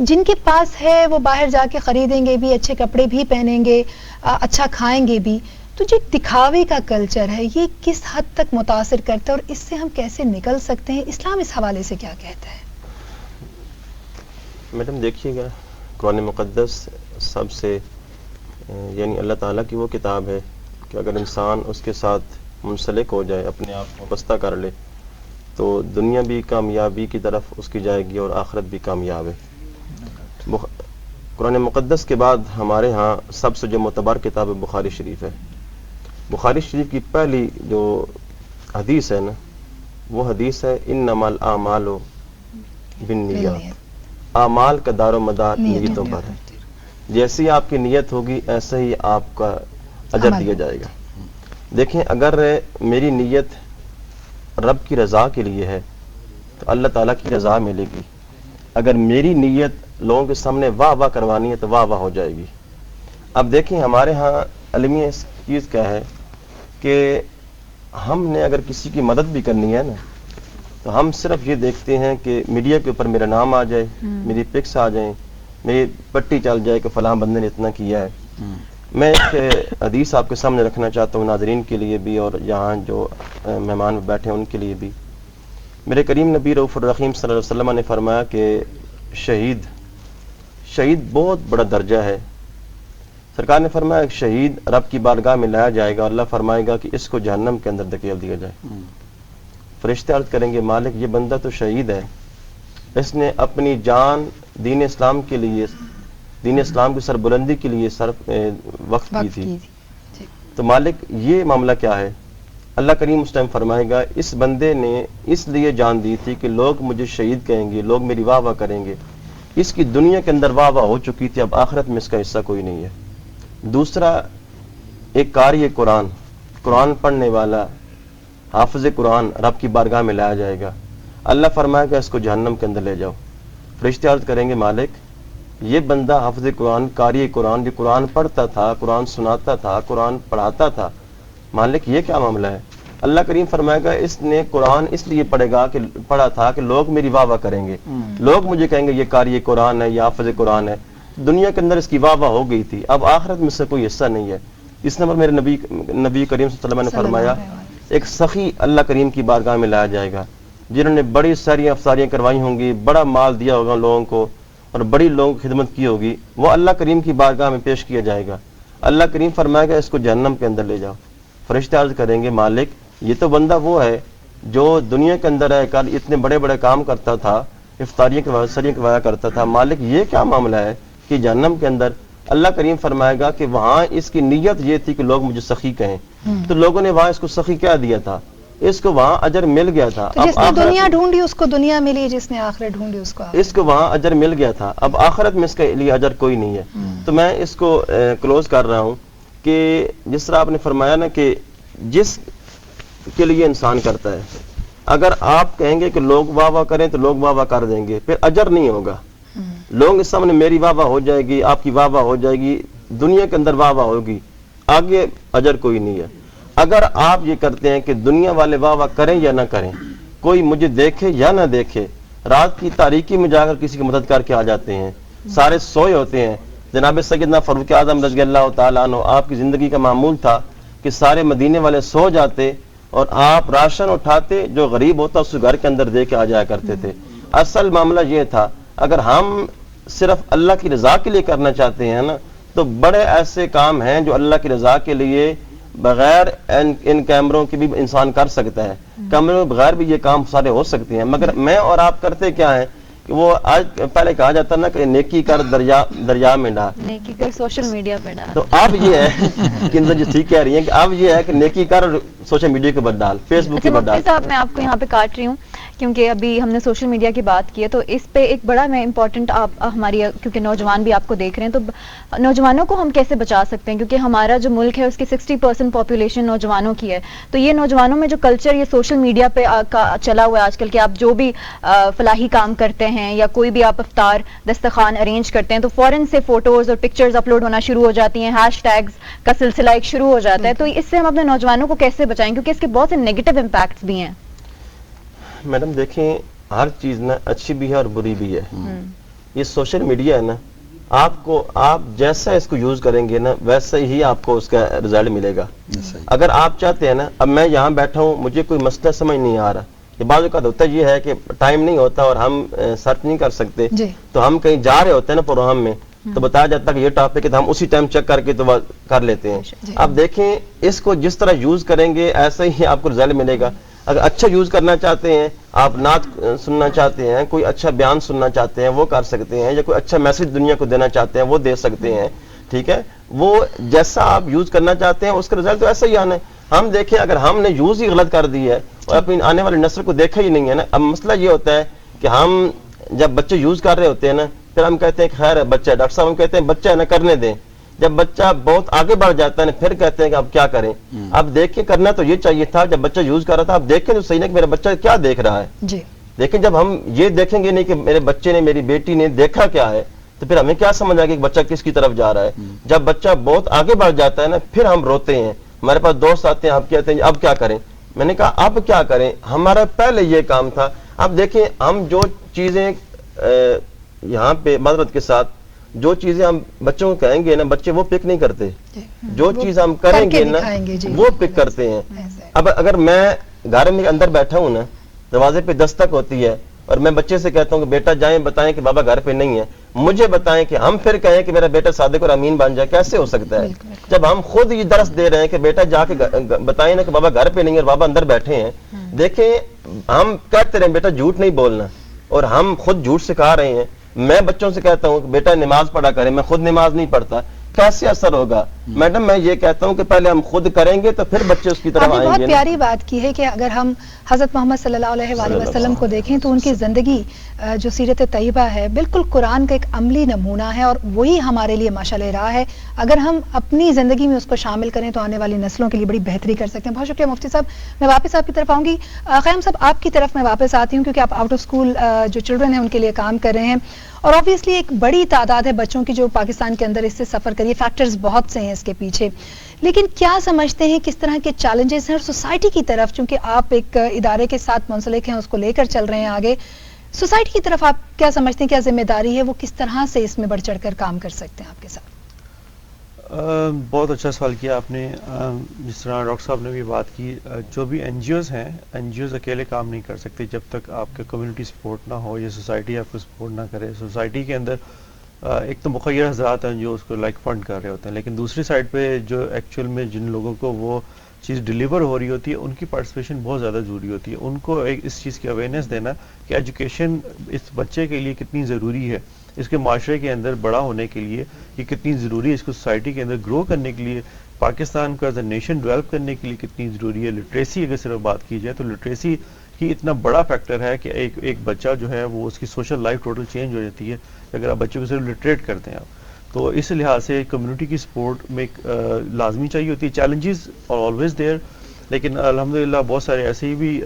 جن کے پاس ہے وہ باہر جا کے خریدیں گے بھی, اچھے کپڑے بھی پہنیں گے, اچھا کھائیں گے بھی, تو جو دکھاوے کا کلچر ہے یہ کس حد تک متاثر کرتا ہے اور اس سے ہم کیسے نکل سکتے ہیں؟ اسلام اس حوالے سے کیا کہتا ہے؟ میڈم دیکھیے گا, قرآن مقدس سب سے یعنی اللہ تعالیٰ کی وہ کتاب ہے کہ اگر انسان اس کے ساتھ منسلک ہو جائے, اپنے آپ کو وابستہ کر لے, تو دنیا بھی کامیابی کی طرف اس کی جائے گی اور آخرت بھی کامیاب ہے. قرآن مقدس کے بعد ہمارے ہاں سب سے جو معتبر کتاب بخاری شریف ہے. بخاری شریف کی پہلی جو حدیث ہے نا, وہ حدیث ہے انما الاعمال بالنیات, اعمال کا دار و مدار نیتوں پر ہے. جیسی آپ کی نیت ہوگی ایسے ہی آپ کا اجر دیا جائے گا. دیکھیں, اگر میری نیت رب کی رضا کے لیے ہے تو اللہ تعالیٰ کی رضا ملے گی. اگر میری نیت لوگوں کے سامنے واہ واہ کروانی ہے تو واہ واہ ہو جائے گی. اب دیکھیں, ہمارے ہاں علمی اس چیز کیا ہے کہ ہم نے اگر کسی کی مدد بھی کرنی ہے نا, تو ہم صرف یہ دیکھتے ہیں کہ میڈیا کے اوپر میرا نام آ جائے, میری پکس آ جائیں, میری پٹی چل جائے کہ فلاں بندے نے اتنا کیا ہے. میں ایک حدیث آپ کے سامنے رکھنا چاہتا ہوں, ناظرین کے لیے بھی اور یہاں جو مہمان بیٹھے ہیں ان کے لیے بھی. میرے کریم نبی رؤوف الرحیم صلی اللہ علیہ وسلم نے فرمایا کہ شہید بہت بڑا درجہ ہے. سرکار نے فرمایا کہ شہید رب کی بارگاہ میں لایا جائے گا, اللہ فرمائے گا کہ اس کو جہنم کے اندر دھکیل دیا جائے. فرشتے عرض کریں گے مالک یہ بندہ تو شہید ہے, اس نے اپنی جان دین اسلام کے لیے, دین اسلام کی سربلندی کے لیے وقت کی تھی, تو مالک یہ معاملہ کیا ہے؟ اللہ کریم اس ٹائم فرمائے گا اس بندے نے اس لیے جان دی تھی کہ لوگ مجھے شہید کہیں گے, لوگ میری واہ واہ کریں گے. اس کی دنیا کے اندر واہ واہ ہو چکی تھی, اب آخرت میں اس کا حصہ کوئی نہیں ہے. دوسرا, ایک قاری قرآن, قرآن پڑھنے والا, حافظ قرآن رب کی بارگاہ میں لایا جائے گا. اللہ فرمائے گا اس کو جہنم کے اندر لے جاؤ. فرشتے عرض کریں گے مالک یہ بندہ حافظ قرآن, قاری قرآن, جو قرآن پڑھتا تھا, قرآن سناتا تھا, قرآن پڑھاتا تھا, مالک یہ کیا معاملہ ہے؟ اللہ کریم فرمائے گا اس نے قرآن اس لیے پڑھا تھا کہ لوگ میری واہ واہ کریں گے, لوگ مجھے کہیں گے یہ قاری قرآن ہے, یہ حافظ قرآن ہے. دنیا کے اندر اس کی واہ واہ ہو گئی تھی, اب آخرت میں سے کوئی حصہ نہیں ہے. اس نمبر میرے نبی کریم صلی اللہ علیہ وسلم نے فرمایا ایک سخی اللہ کریم کی بارگاہ میں لایا جائے گا, جنہوں نے بڑی ساری افطاریاں کروائی ہوں گی, بڑا مال دیا ہوگا لوگوں کو اور بڑی لوگوں کی خدمت کی ہوگی, وہ اللہ کریم کی بارگاہ میں پیش کیا جائے گا. اللہ کریم فرمائے گا اس کو جہنم کے اندر لے جاؤ. فرشتے عرض کریں گے مالک یہ تو بندہ وہ ہے جو دنیا کے اندر ہے, کل اتنے بڑے بڑے کام کرتا تھا, افطاریاں سریاں کروایا کرتا تھا, مالک یہ کیا معاملہ ہے کہ جہنم کے اندر؟ اللہ کریم فرمائے گا کہ وہاں اس کی نیت یہ تھی کہ لوگ مجھے سخی کہیں, تو لوگوں نے وہاں اس کو سخی کیا دیا تھا, اس کو وہاں اجر مل گیا تھا. جس نے دنیا ڈھونڈی اس کو دنیا ملی, جس نے آخرت ڈھونڈی اس کو وہاں اجر مل گیا تھا. اب آخرت میں اس کے لیے اجر کوئی نہیں ہے. تو میں اس کو کلوز کر رہا ہوں کہ جس طرح آپ نے فرمایا نا کہ جس کے لیے انسان کرتا ہے, اگر آپ کہیں گے کہ لوگ واہ واہ کریں تو لوگ واہ واہ کر دیں گے, پھر اجر نہیں ہوگا. لوگ اس سامنے میری واہ واہ ہو جائے گی, آپ کی واہ واہ ہو جائے گی, دنیا کے اندر واہ واہ ہوگی, آگے اجر کوئی نہیں ہے. اگر آپ یہ کرتے ہیں کہ دنیا والے واہ واہ کریں یا نہ کریں, کوئی مجھے دیکھے یا نہ دیکھے, رات کی تاریکی میں جا کر کسی کی مدد کر کے آ جاتے ہیں, سارے سوئے ہوتے ہیں. جناب سیدنا فاروق اعظم رضی اللہ تعالیٰ عنہ, آپ کی زندگی کا معمول تھا کہ سارے مدینے والے سو جاتے اور آپ راشن اٹھاتے, جو غریب ہوتا اس گھر کے اندر دے کے آ جایا کرتے تھے. اصل معاملہ یہ تھا, اگر ہم صرف اللہ کی رضا کے لیے کرنا چاہتے ہیں نا, تو بڑے ایسے کام ہیں جو اللہ کی رضا کے لیے بغیر ان کیمروں کی بھی انسان کر سکتا ہے, کیمروں بغیر بھی یہ کام سارے ہو سکتے ہیں. مگر میں اور آپ کرتے کیا ہیں کہ وہ آج پہلے کہا جاتا نا کہ نیکی کر دریا میں ڈال, نیکی کر سوشل میڈیا پہ ڈال. تو اب یہ ہے کہ جو ٹھیک کہہ رہی ہیں کہ اب یہ ہے کہ نیکی کر سوشل میڈیا کے بعد ڈال, فیس بک کے بعد ڈال. صاحب میں آپ کو یہاں پہ کاٹ رہی ہوں کیونکہ ابھی ہم نے سوشل میڈیا کی بات کی ہے, تو اس پہ ایک بڑا میں امپورٹنٹ آپ ہماری, کیونکہ نوجوان بھی آپ کو دیکھ رہے ہیں, تو نوجوانوں کو ہم کیسے بچا سکتے ہیں, کیونکہ ہمارا جو ملک ہے اس کی 60% پاپولیشن نوجوانوں کی ہے. تو یہ نوجوانوں میں جو کلچر یہ سوشل میڈیا پہ چلا ہوا ہے آج کل, کہ آپ جو بھی فلاحی کام کرتے ہیں یا کوئی بھی آپ افطار دسترخوان ارینج کرتے ہیں تو فوراً سے فوٹوز اور پکچرز اپلوڈ ہونا شروع ہو جاتی ہیں, ہیش ٹیگز کا سلسلہ ایک شروع ہو جاتا ہے. تو اس سے ہم اپنے نوجوانوں کو کیسے بچائیں, کیونکہ اس کے بہت سے نیگیٹو امپیکٹس بھی ہیں. میڈم دیکھیں, ہر چیز نا اچھی بھی ہے اور بری بھی ہے. یہ سوشل میڈیا ہے نا، آپ جیسا اس کو یوز کریں گے نا ویسا ہی آپ کو اس کا رزلٹ ملے گا. اگر آپ چاہتے ہیں نا، اب میں یہاں بیٹھا ہوں مجھے کوئی مسئلہ سمجھ نہیں آ رہا، یہ بعض اوقات ہوتا یہ ہے کہ ٹائم نہیں ہوتا اور ہم سرچ نہیں کر سکتے، تو ہم کہیں جا رہے ہوتے ہیں نا پروگرام میں تو بتایا جاتا ہے کہ یہ ٹاپک ہے تو ہم اسی ٹائم چیک کر کے تو کر لیتے ہیں. اب دیکھیں اس کو جس طرح یوز کریں گے ایسا ہی آپ کو رزلٹ ملے گا. اگر اچھا یوز کرنا چاہتے ہیں، آپ نعت سننا چاہتے ہیں، کوئی اچھا بیان سننا چاہتے ہیں وہ کر سکتے ہیں، یا کوئی اچھا میسج دنیا کو دینا چاہتے ہیں وہ دے سکتے ہیں. ٹھیک ہے، وہ جیسا آپ یوز کرنا چاہتے ہیں اس کا رزلٹ تو ایسا ہی آنا ہے. ہم دیکھیں اگر ہم نے یوز ہی غلط کر دی ہے اور اپنی آنے والی نسل کو دیکھا ہی نہیں ہے نا. اب مسئلہ یہ ہوتا ہے کہ ہم جب بچے یوز کر رہے ہوتے ہیں نا پھر ہم کہتے ہیں خیر ہے بچہ ہے، ڈاکٹر صاحب ہم کہتے ہیں بچہ ہے نا کرنے دیں. جب بچہ بہت آگے بڑھ جاتا ہے نا پھر کہتے ہیں کہ اب کیا کریں. اب دیکھیں کرنا تو یہ چاہیے تھا جب بچہ یوز کر رہا تھا، اب دیکھیں تو صحیح نا کہ میرا بچہ کیا دیکھ رہا ہے. دیکھیں جب ہم یہ دیکھیں گے نہیں کہ میرے بچے نے میری بیٹی نے دیکھا کیا ہے تو پھر ہمیں کیا سمجھ آئے گا کہ بچہ کس کی طرف جا رہا ہے. جب بچہ بہت آگے بڑھ جاتا ہے نا پھر ہم روتے ہیں. ہمارے پاس دوست آتے ہیں، آپ کہتے ہیں اب کیا کریں. میں نے کہا اب کیا کریں، ہمارا پہلے یہ کام تھا. اب دیکھیں ہم جو چیزیں یہاں پہ معذرت کے ساتھ جو چیزیں ہم بچوں کو کہیں گے نا بچے وہ پک نہیں کرتے، جو چیز ہم کریں گے نا وہ پک کرتے ہیں. اب اگر میں گھر میں اندر بیٹھا ہوں نا، دروازے پہ دستک ہوتی ہے اور میں بچے سے کہتا ہوں کہ بیٹا جائیں بتائیں کہ بابا گھر پہ نہیں ہے، مجھے بتائیں کہ ہم پھر کہیں کہ میرا بیٹا صادق اور امین بن جائے، کیسے ہو سکتا ہے؟ جب ہم خود یہ درس دے رہے ہیں کہ بیٹا جا کے بتائیں نا کہ بابا گھر پہ نہیں ہے اور بابا اندر بیٹھے ہیں. دیکھیں ہم کہتے رہے بیٹا جھوٹ نہیں بولنا اور ہم خود جھوٹ سکھا رہے ہیں. میں بچوں سے کہتا ہوں کہ بیٹا نماز پڑھا کریں، میں خود نماز نہیں پڑھتا، کیسے اثر ہوگا؟ میڈم میں یہ کہتا ہوں کہ پہلے ہم خود کریں گے تو پھر بچے اس کی طرف آئیں گے. بہت پیاری بات کی ہے کہ اگر ہم حضرت محمد صلی اللہ علیہ وآلہ وسلم کو دیکھیں تو ان کی زندگی جو سیرت طیبہ ہے بالکل قرآن کا ایک عملی نمونہ ہے اور وہی ہمارے لیے ماشاءاللہ راہ ہے. اگر ہم اپنی زندگی میں اس کو شامل کریں تو آنے والی نسلوں کے لیے بڑی بہتری کر سکتے ہیں. بہت شکریہ مفتی صاحب. میں واپس آپ کی طرف آؤں گی. خیام صاحب آپ کی طرف میں واپس آتی ہوں کیونکہ آپ آؤٹ آف اسکول جو چلڈرن ہیں ان کے لیے کام کر رہے ہیں اور آبویسلی ایک بڑی تعداد ہے بچوں کی جو پاکستان کے اندر اس سے سفر کریے. فیکٹرز بہت سے ہیں اس کے پیچھے، لیکن کیا سمجھتے ہیں کس طرح کے چیلنجز ہیں اور سوسائٹی کی طرف، چونکہ آپ ایک ادارے کے ساتھ منسلک ہیں اس کو لے کر چل رہے ہیں آگے، سوسائٹی کی طرف آپ کیا سمجھتے ہیں کیا ذمہ داری ہے، وہ کس طرح سے اس میں بڑھ چڑھ کر کام کر سکتے ہیں آپ کے ساتھ؟ بہت اچھا سوال کیا آپ نے. جس طرح ڈاکٹر صاحب نے بھی بات کی، جو بھی این جی اوز ہیں، این جی اوز اکیلے کام نہیں کر سکتے جب تک آپ کا کمیونٹی سپورٹ نہ ہو یا سوسائٹی آپ کو سپورٹ نہ کرے. سوسائٹی کے اندر ایک تو مخیر حضرات ہیں جو اس کو لائک فنڈ کر رہے ہوتے ہیں، لیکن دوسری سائڈ پہ جو ایکچوئل میں جن لوگوں کو وہ چیز ڈیلیور ہو رہی ہوتی ہے ان کی پارٹیسپیشن بہت زیادہ ضروری ہوتی ہے. ان کو ایک اس چیز کی اویئرنیس دینا کہ ایجوکیشن اس بچے کے لیے کتنی ضروری ہے، اس کے معاشرے کے اندر بڑا ہونے کے لیے یہ کتنی ضروری ہے، اس کو سوسائٹی کے اندر گرو کرنے کے لیے، پاکستان کو ایز اے نیشن ڈیولپ کرنے کے لیے کتنی ضروری ہے. لٹریسی اگر صرف بات کی جائے تو لٹریسی کی اتنا بڑا فیکٹر ہے کہ ایک بچہ جو ہے وہ اس کی سوشل لائف ٹوٹل چینج ہو جاتی ہے اگر آپ بچے کو صرف لٹریٹ کرتے ہیں آپ. تو اس لحاظ سے کمیونٹی کی سپورٹ میں لازمی چاہیے ہوتی ہے. چیلنجز اور آلویز دیئر، لیکن الحمدللہ بہت سارے ایسے بھی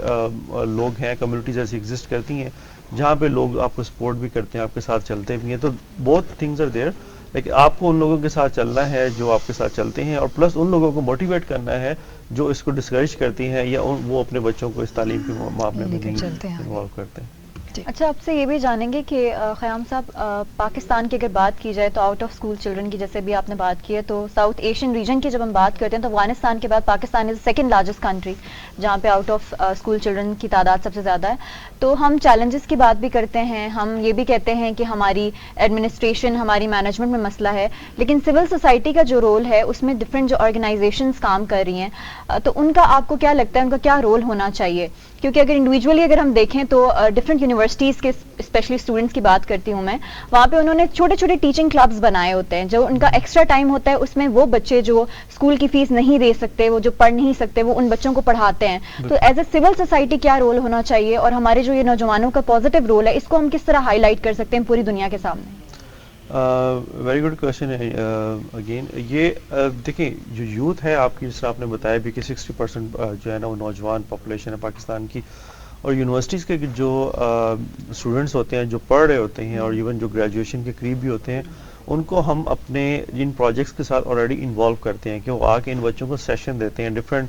لوگ ہیں، کمیونٹیز ایسی ایگزسٹ کرتی ہیں جہاں پہ لوگ آپ کو سپورٹ بھی کرتے ہیں، آپ کے ساتھ چلتے بھی ہیں. تو بہت تھنگز آر دیئر، لیکن آپ کو ان لوگوں کے ساتھ چلنا ہے جو آپ کے ساتھ چلتے ہیں، اور پلس ان لوگوں کو موٹیویٹ کرنا ہے جو اس کو ڈسکریج کرتی ہیں یا وہ اپنے بچوں کو اس تعلیم کے معاملے میں نہیں انوالو کرتے ہیں. اچھا، آپ سے یہ بھی جانیں گے کہ خیام صاحب پاکستان کی اگر بات کی جائے تو آؤٹ آف اسکول چلڈرن کی جیسے بھی آپ نے بات کی ہے تو ساؤتھ ایشین ریجن کی جب ہم بات کرتے ہیں تو افغانستان کے بعد Pakistan is second largest country جہاں پہ آؤٹ آف اسکول چلڈرن کی تعداد سب سے زیادہ ہے. تو ہم چیلنجز کی بات بھی کرتے ہیں، ہم یہ بھی کہتے ہیں کہ ہماری ایڈمنسٹریشن ہماری مینجمنٹ میں مسئلہ ہے، لیکن سول سوسائٹی کا جو رول ہے اس میں ڈفرینٹ جو آرگنائزیشنز کام کر رہی ہیں تو ان کا آپ کو کیا لگتا ہے ان کا کیا رول ہونا چاہیے؟ کیونکہ اگر انڈیویجولی اگر ہم دیکھیں تو ڈفرینٹ یونیورسٹیز کے اسپیشلی اسٹوڈنٹس کی بات کرتی ہوں میں، وہاں پہ انہوں نے چھوٹے چھوٹے ٹیچنگ کلبز بنائے ہوتے ہیں جو ان کا ایکسٹرا ٹائم ہوتا ہے، اس میں وہ بچے جو اسکول کی فیس نہیں دے سکتے، وہ جو پڑھ نہیں سکتے، وہ ان بچوں کو پڑھاتے ہیں. تو ایز اے سول سوسائٹی کیا رول ہونا چاہیے اور ہمارے جو یہ نوجوانوں کا پازیٹیو رول ہے اس کو ہم کس طرح ہائی لائٹ کر سکتے ہیں پوری دنیا کے سامنے؟ ویری گڈ کوشچن ہے. اگین یہ دیکھیں جو یوتھ ہے آپ کی، جس طرح آپ نے بتایا بھی کہ 60% جو ہے نا وہ نوجوان پاپولیشن ہے پاکستان کی، اور یونیورسٹیز کے جو اسٹوڈنٹس ہوتے ہیں جو پڑھ رہے ہوتے ہیں اور ایون جو گریجویشن کے قریب بھی ہوتے ہیں ان کو ہم اپنے جن پروجیکٹس کے ساتھ آلریڈی انوالو کرتے ہیں کہ وہ آ کے ان بچوں کو سیشن دیتے ہیں، ڈفرینٹ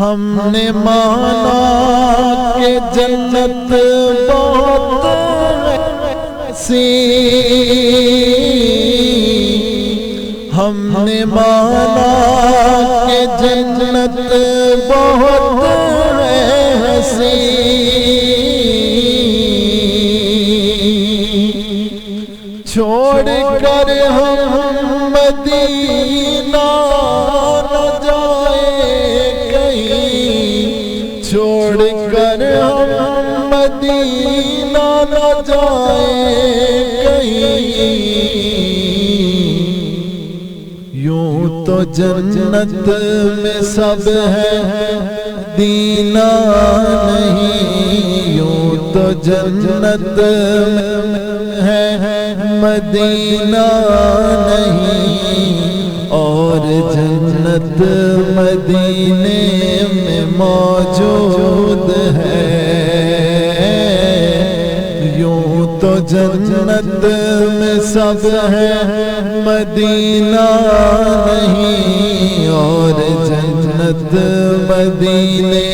ہم نے مانا کہ جنت بہت سی، ہم نے مانا کہ جنت بہت سی، چھوڑ کر ہم مدینہ نہ جائے کہیں، چھوڑ کر ہم مدینہ نہ جائے کہیں، یوں تو جنت میں سب ہے دینا نہیں، یوں تو جنت میں ہے مدینہ نہیں، اور جنت مدینے میں موجود ہے، یوں تو جنت میں سب ہے مدینہ نہیں، اور جنت مدینے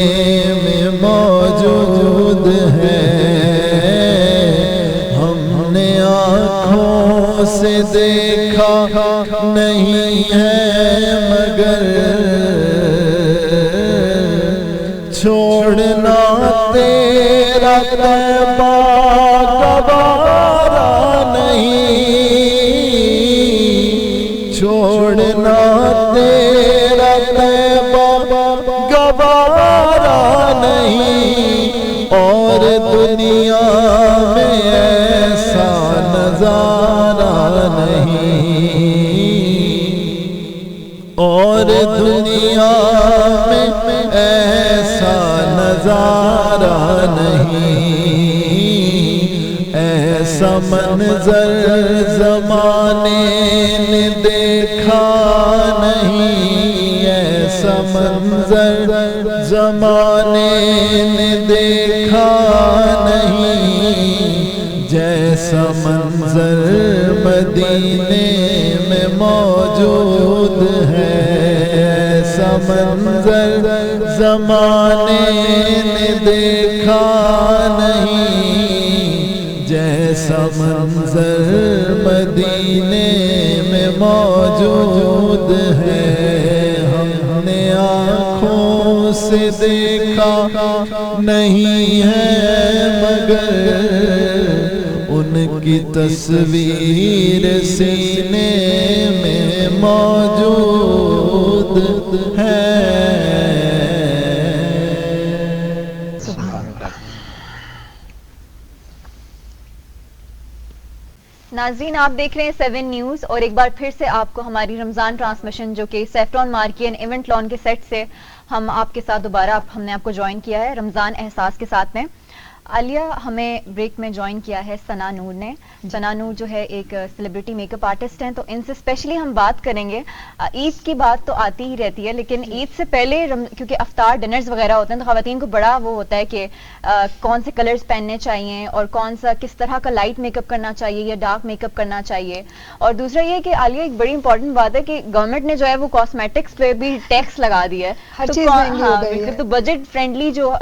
میں موجود ہے، آنکھوں سے دیکھا نہیں ہے مگر چھوڑنا تیرا طیبہ گوارا نہیں، چھوڑنا تیرا طیبہ گوارا نہیں، اور دنیا میں ایسا نظارہ نہیں، اور دنیا میں ایسا نظارہ نہیں، ایسا منظر زمانے نے دیکھا نہیں، ایسا منظر زمانے نے دیکھا نہیں، جیسا منظر مدینے میں موجود ہے، ایسا منظر زمانے نے دیکھا نہیں، جیسا منظر مدینے میں موجود ہے، ہم نے آنکھوں سے دیکھا نہیں ہے مگر ان کی تصویر سینے میں موجود ہے۔ ناظرین آپ دیکھ رہے ہیں 7 نیوز، اور ایک بار پھر سے آپ کو ہماری رمضان ٹرانسمیشن جو کہ سیفران مارکی اینڈ ایونٹ لان کے سیٹ سے ہم آپ کے ساتھ دوبارہ ہم نے آپ کو جوائن کیا ہے رمضان احساس کے ساتھ میں۔ عالیہ ہمیں بریک میں جوائن کیا ہے ثنا نور نے۔ ثنا نور جو ہے ایک سیلیبریٹی میک اپ آرٹسٹ ہیں، تو ان سے اسپیشلی ہم بات کریں گے۔ عید کی بات تو آتی ہی رہتی ہے، لیکن عید سے پہلے کیونکہ افطار ڈنرز وغیرہ ہوتے ہیں تو خواتین کو بڑا وہ ہوتا ہے کہ کون سے کلرز پہننے چاہیے اور کون سا کس طرح کا لائٹ میک اپ کرنا چاہیے یا ڈارک میک اپ کرنا چاہیے۔ اور دوسرا یہ کہ عالیہ ایک بڑی امپورٹنٹ بات ہے کہ گورنمنٹ نے جو ہے وہ کاسمیٹکس پہ بھی ٹیکس لگا دیا ہے، تو بجٹ فرینڈلی جو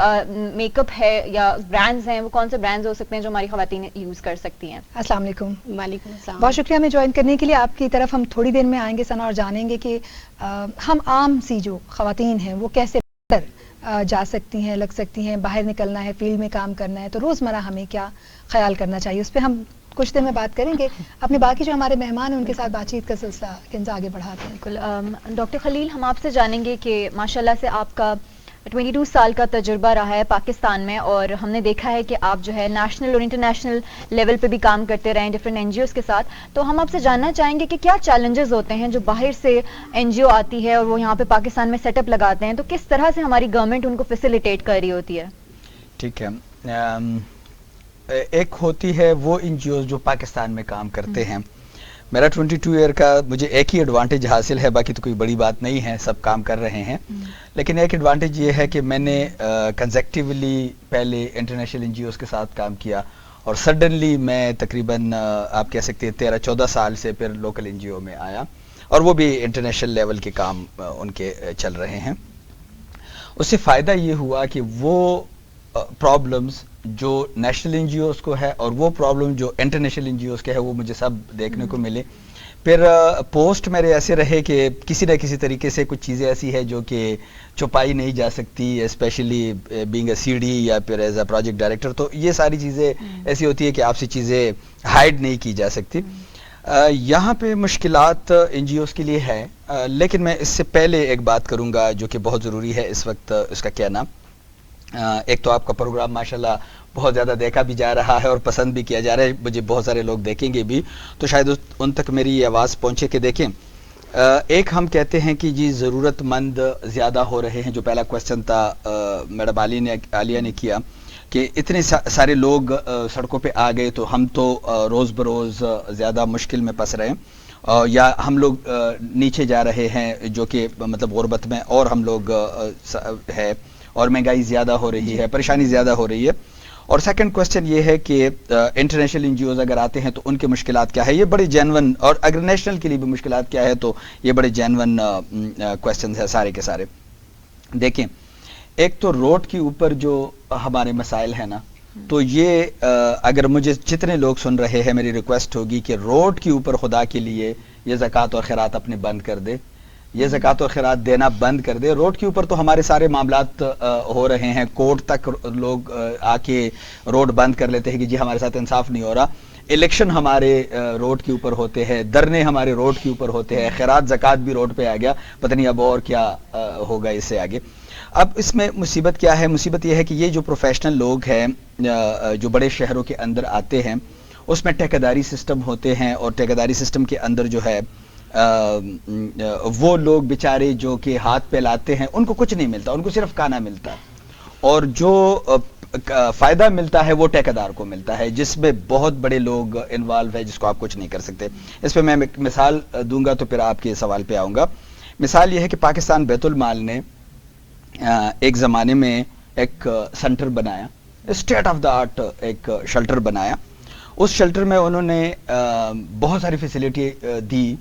میک اپ ہے یا برانڈز ہیں وہ کون سے برانڈز ہو سکتے ہیں جو ہماری خواتین یوز کر سکتی ہیں؟ السلام علیکم۔ وعلیکم السلام۔ بہت شکریہ ہمیں جوائن کرنے کے لیے۔ آپ کی طرف ہم تھوڑی دیر میں آئیں گے ثنا، اور جانیں گے کہ ہم عام سی جو خواتین ہیں وہ کیسے بہتر جا سکتی ہیں، لگ سکتی ہیں، باہر نکلنا ہے، فیلڈ میں کام کرنا ہے تو روزمرہ ہمیں کیا خیال کرنا چاہیے، اس پہ ہم کچھ دیر میں بات کریں گے۔ اپنے باقی جو ہمارے مہمان ہیں ان کے ساتھ بات چیت کا سلسلہ کنزا آگے بڑھاتے ہیں۔ بالکل ڈاکٹر خلیل، ہم آپ سے جانیں گے کہ ماشاءاللہ سے آپ کا 22 سال کا تجربہ رہا ہے پاکستان میں، اور ہم نے دیکھا ہے کہ آپ جو ہے نیشنل اور انٹرنیشنل لیول پہ بھی کام کرتے رہے ہیں ڈفرینٹ این جی اوز کے ساتھ، تو ہم آپ سے جاننا چاہیں گے کہ کیا چیلنجز ہوتے ہیں جو باہر سے این جی او آتی ہے اور وہ یہاں پہ پاکستان میں سیٹ اپ لگاتے ہیں، تو کس طرح سے ہماری گورنمنٹ ان کو فیسیلیٹیٹ کر رہی ہوتی ہے؟ ٹھیک ہے، ایک ہوتی ہے وہ این جی اوز جو پاکستان میں کام کرتے ہیں۔ میرا 22 ایئر کا مجھے ایک ہی ایڈوانٹیج حاصل ہے، باقی تو کوئی بڑی بات نہیں ہے، سب کام کر رہے ہیں، لیکن ایک ایڈوانٹیج یہ ہے کہ میں نے کنزیکٹیولی پہلے انٹرنیشنل این جی اوز کے ساتھ کام کیا، اور سڈنلی میں تقریباً آپ کہہ سکتے ہیں 13-14 سال سے پھر لوکل این جی او میں آیا، اور وہ بھی انٹرنیشنل لیول کے کام ان کے چل رہے ہیں۔ اس سے فائدہ یہ ہوا کہ وہ پرابلمز جو نیشنل این جی اوز کو ہے اور وہ پرابلم جو انٹرنیشنل این جی اوز کے ہے وہ مجھے سب دیکھنے کو ملے. پھر پوسٹ میرے ایسے رہے کہ کسی نہ کسی طریقے سے کچھ چیزیں ایسی ہے جو کہ چھپائی نہیں جا سکتی, specially being A C D یا پھر ایز اے پروجیکٹ ڈائریکٹر, تو یہ ساری چیزیں ایسی ہوتی ہے کہ آپ سے چیزیں ہائڈ نہیں کی جا سکتی. یہاں پہ مشکلات این جی اوز کے لیے ہے, لیکن میں اس سے پہلے ایک بات کروں گا جو کہ بہت ضروری ہے اس وقت اس کا کہنا. ایک تو آپ کا پروگرام ماشاءاللہ بہت زیادہ دیکھا بھی جا رہا ہے اور پسند بھی کیا جا رہا ہے, مجھے بہت سارے لوگ دیکھیں گے بھی, تو شاید ان تک میری یہ آواز پہنچے کہ دیکھیں. ایک ہم کہتے ہیں کہ جی ضرورت مند زیادہ ہو رہے ہیں, جو پہلا کویسچن تھا میڈم عالیہ نے کیا کہ اتنے سارے لوگ سڑکوں پہ آ گئے تو ہم تو روز بروز زیادہ مشکل میں پس رہے ہیں, یا ہم لوگ نیچے جا رہے ہیں جو کہ مطلب غربت میں, اور ہم لوگ ہے اور مہنگائی زیادہ ہو رہی ہے, پریشانی زیادہ ہو رہی ہے. اور سیکنڈ کوسچن یہ ہے کہ انٹرنیشنل این جی اوز اگر آتے ہیں تو ان کے مشکلات کیا ہے, یہ بڑے جینون, اور اگر نیشنل کے لیے بھی مشکلات کیا ہے تو یہ بڑے جینون کوسچنز ہیں سارے کے سارے. دیکھیں, ایک تو روڈ کے اوپر جو ہمارے مسائل ہیں نا, تو یہ اگر مجھے جتنے لوگ سن رہے ہیں میری ریکویسٹ ہوگی کہ روڈ کے اوپر خدا کے لیے یہ زکوٰۃ اور خیرات اپنے بند کر دے, یہ زکوٰۃ اور خیرات دینا بند کر دے. روڈ کے اوپر تو ہمارے سارے معاملات ہو رہے ہیں, کورٹ تک لوگ آ کے روڈ بند کر لیتے ہیں کہ جی ہمارے ساتھ انصاف نہیں ہو رہا. الیکشن ہمارے روڈ کے اوپر ہوتے ہیں, دھرنے ہمارے روڈ کے اوپر ہوتے ہیں, خیرات زکوٰۃ بھی روڈ پہ آ گیا, پتہ نہیں اب اور کیا ہوگا اس سے آگے. اب اس میں مصیبت کیا ہے, مصیبت یہ ہے کہ یہ جو پروفیشنل لوگ ہیں جو بڑے شہروں کے اندر آتے ہیں, اس میں ٹھیکیداری سسٹم ہوتے ہیں, اور ٹھیکیداری سسٹم کے اندر جو ہے وہ لوگ بیچارے جو کہ ہاتھ پہ لاتے ہیں ان کو کچھ نہیں ملتا, ان کو صرف کانا ملتا ہے, اور جو فائدہ ملتا ہے وہ ٹھیکیدار کو ملتا ہے, جس میں بہت بڑے لوگ انوالو ہے جس کو آپ کچھ نہیں کر سکتے. اس پہ میں ایک مثال دوں گا تو پھر آپ کے سوال پہ آؤں گا. مثال یہ ہے کہ پاکستان بیت المال نے ایک زمانے میں ایک سینٹر بنایا, اسٹیٹ آف دا آرٹ ایک شیلٹر بنایا. اس شیلٹر میں انہوں نے بہت ساری فیسلٹی دی,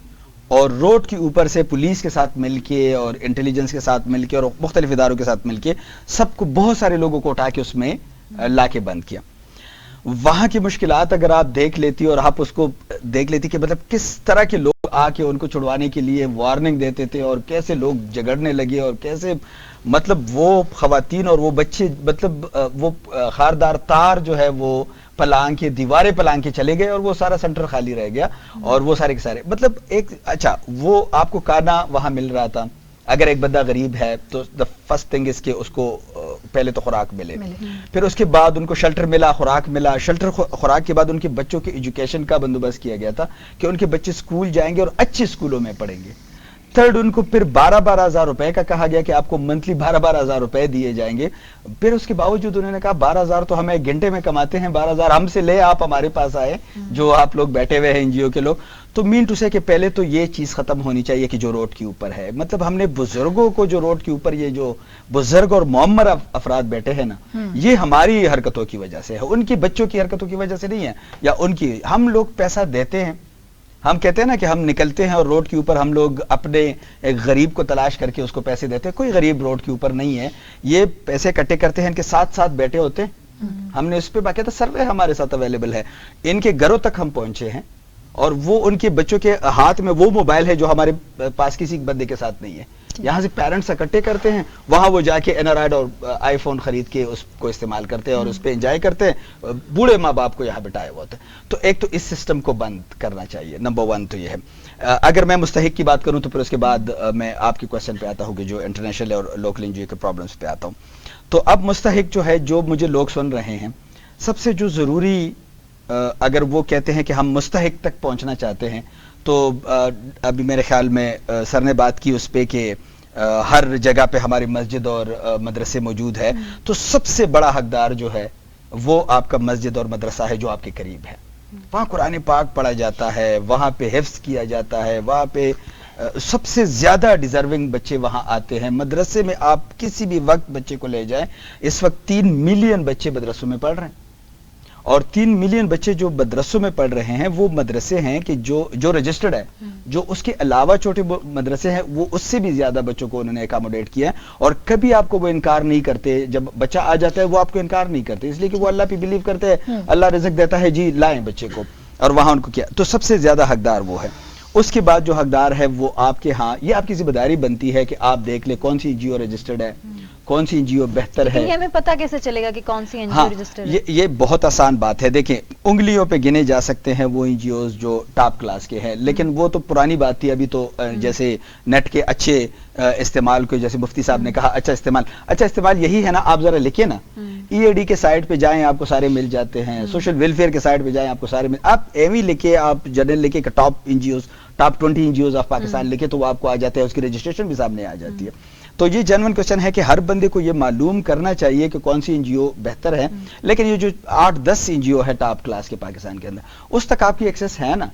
اور روڈ کے اوپر سے پولیس کے ساتھ مل کے اور انٹیلیجنس کے ساتھ مل کے اور مختلف اداروں کے ساتھ مل کے سب کو, بہت سارے لوگوں کو اٹھا کے اس میں لا کے بند کیا. وہاں کی مشکلات اگر آپ دیکھ لیتی اور آپ اس کو دیکھ لیتی کہ مطلب کس طرح کے لوگ آ کے ان کو چھڑوانے کے لیے وارننگ دیتے تھے, اور کیسے لوگ جگڑنے لگے, اور کیسے مطلب وہ خواتین اور وہ بچے مطلب وہ خاردار تار جو ہے وہ پلانگ کے دیواریں پلانگ کے چلے گئے, اور وہ سارا سینٹر خالی رہ گیا, اور وہ سارے کے سارے مطلب ایک اچھا وہ آپ کو کھانا وہاں مل رہا تھا. اگر ایک بندہ غریب ہے تو دا فرسٹ تھنگ اس کے اس کو پہلے تو خوراک ملے, پھر اس کے بعد ان کو شیلٹر ملا, خوراک ملا. شیلٹر خوراک کے بعد ان کے بچوں کے ایجوکیشن کا بندوبست کیا گیا تھا کہ ان کے بچے اسکول جائیں گے اور اچھے اسکولوں میں پڑھیں گے. تھرڈ, ان کو پھر 12,000 روپے کا کہا گیا کہ آپ کو منتھلی 12,000 روپے دیے جائیں گے. پھر اس کے باوجود انہوں نے کہا 12,000 تو ہم ایک گھنٹے میں کماتے ہیں, 12,000 ہم سے لے, آپ ہمارے پاس آئے جو آپ لوگ بیٹھے ہوئے ہیں این جی او کے لوگ. تو مین ٹو سے کہ پہلے تو یہ چیز ختم ہونی چاہیے کہ جو روڈ کے اوپر ہے, مطلب ہم نے بزرگوں کو جو روڈ کے اوپر یہ جو بزرگ اور معمر افراد بیٹھے ہیں نا, یہ ہماری حرکتوں کی وجہ سے ہے, ان کی بچوں کی حرکتوں کی وجہ سے نہیں ہے, یا ان کی. ہم لوگ پیسہ دیتے ہیں, ہم کہتے ہیں نا کہ ہم نکلتے ہیں اور روڈ کے اوپر ہم لوگ اپنے ایک غریب کو تلاش کر کے اس کو پیسے دیتے ہیں. کوئی غریب روڈ کے اوپر نہیں ہے, یہ پیسے اکٹھے کرتے ہیں, ان کے ساتھ ساتھ بیٹھے ہوتے ہیں. ہم نے اس پہ باقاعدہ سروے ہمارے ساتھ اویلیبل ہے, ان کے گھروں تک ہم پہنچے ہیں, اور وہ ان کے بچوں کے ہاتھ میں وہ موبائل ہے جو ہمارے پاس کسی بندے کے ساتھ نہیں ہے. یہاں سے پیرنٹس اکٹھے کرتے ہیں, وہاں وہ جا کے اینڈرائڈ اور آئی فون خرید کے اس کو استعمال کرتے ہیں اور اس پہ انجوائے کرتے ہیں. بوڑھے ماں باپ کو یہاں بٹھائے ہوا ہوتا ہے. تو ایک تو اس سسٹم کو بند کرنا چاہیے, نمبر 1 تو یہ ہے. اگر میں مستحق کی بات کروں تو پھر اس کے بعد میں آپ کے کوشچن پہ آتا ہوں کہ جو انٹرنیشنل اور لوکل این جی او کے پرابلمس پہ آتا ہوں. تو اب مستحق جو ہے, جو مجھے لوگ سن رہے ہیں, سب سے جو ضروری اگر وہ کہتے ہیں کہ ہم مستحق تک پہنچنا چاہتے ہیں, تو ابھی میرے خیال میں سر نے بات کی اس پہ کہ ہر جگہ پہ ہماری مسجد اور مدرسے موجود ہے, تو سب سے بڑا حقدار جو ہے وہ آپ کا مسجد اور مدرسہ ہے جو آپ کے قریب ہے. وہاں قرآن پاک پڑھا جاتا ہے, وہاں پہ حفظ کیا جاتا ہے, وہاں پہ سب سے زیادہ ڈیزرونگ بچے وہاں آتے ہیں. مدرسے میں آپ کسی بھی وقت بچے کو لے جائیں, اس وقت 3 ملین بچے مدرسوں میں پڑھ رہے ہیں, اور 3 ملین بچے جو مدرسوں میں پڑھ رہے ہیں وہ مدرسے ہیں کہ جو رجسٹرڈ ہے, جو اس کے علاوہ چھوٹے مدرسے ہیں وہ اس سے بھی زیادہ بچوں کو انہوں نے اکاموڈیٹ کیا ہے, اور کبھی آپ کو وہ انکار نہیں کرتے. جب بچہ آ جاتا ہے وہ آپ کو انکار نہیں کرتے, اس لیے کہ وہ اللہ پہ بلیو کرتے ہیں, اللہ رزق دیتا ہے, جی لائیں بچے کو, اور وہاں ان کو کیا. تو سب سے زیادہ حقدار وہ ہے. اس کے بعد جو حقدار ہے وہ آپ کے ہاں, یہ آپ کی ذمہ داری بنتی ہے کہ آپ دیکھ لیں کون سی این جی او رجسٹرڈ ہے, کون سی این جی او بہتر ہے. ہمیں پتہ کیسے چلے گا کہ کون سی این جی او رجسٹرڈ ہے؟ یہ بہت آسان بات ہے. دیکھیں انگلیوں پہ گنے جا سکتے ہیں وہ این جی اوز جو ٹاپ کلاس کے ہیں, لیکن وہ تو پرانی بات تھی. ابھی تو جیسے نیٹ کے اچھے استعمال کو, جیسے مفتی صاحب نے کہا اچھا استعمال یہی ہے نا. آپ ذرا لکھیں نا, ای اے ڈی کے سائٹ پہ جائیں آپ کو سارے مل جاتے ہیں, سوشل ویلفیئر کے سائٹ پہ جائیں آپ کو سارے آپ ایم ای لکھے, آپ جنرل لکھے کہ top N G Os, top 20 N G Os of Pakistan لکھے تو وہ آپ کو آ جاتے ہیں, اس کی رجسٹریشن بھی سامنے آ جاتی ہے. تو یہ جینوئن کوشچن ہے کہ ہر بندے کو یہ معلوم کرنا چاہیے کہ کون سی این جی او بہتر ہے. لیکن یہ جو 8-10 این جی او ہے ٹاپ کلاس کے پاکستان کے اندر, اس تک آپ کی ایکسیس ہے نا,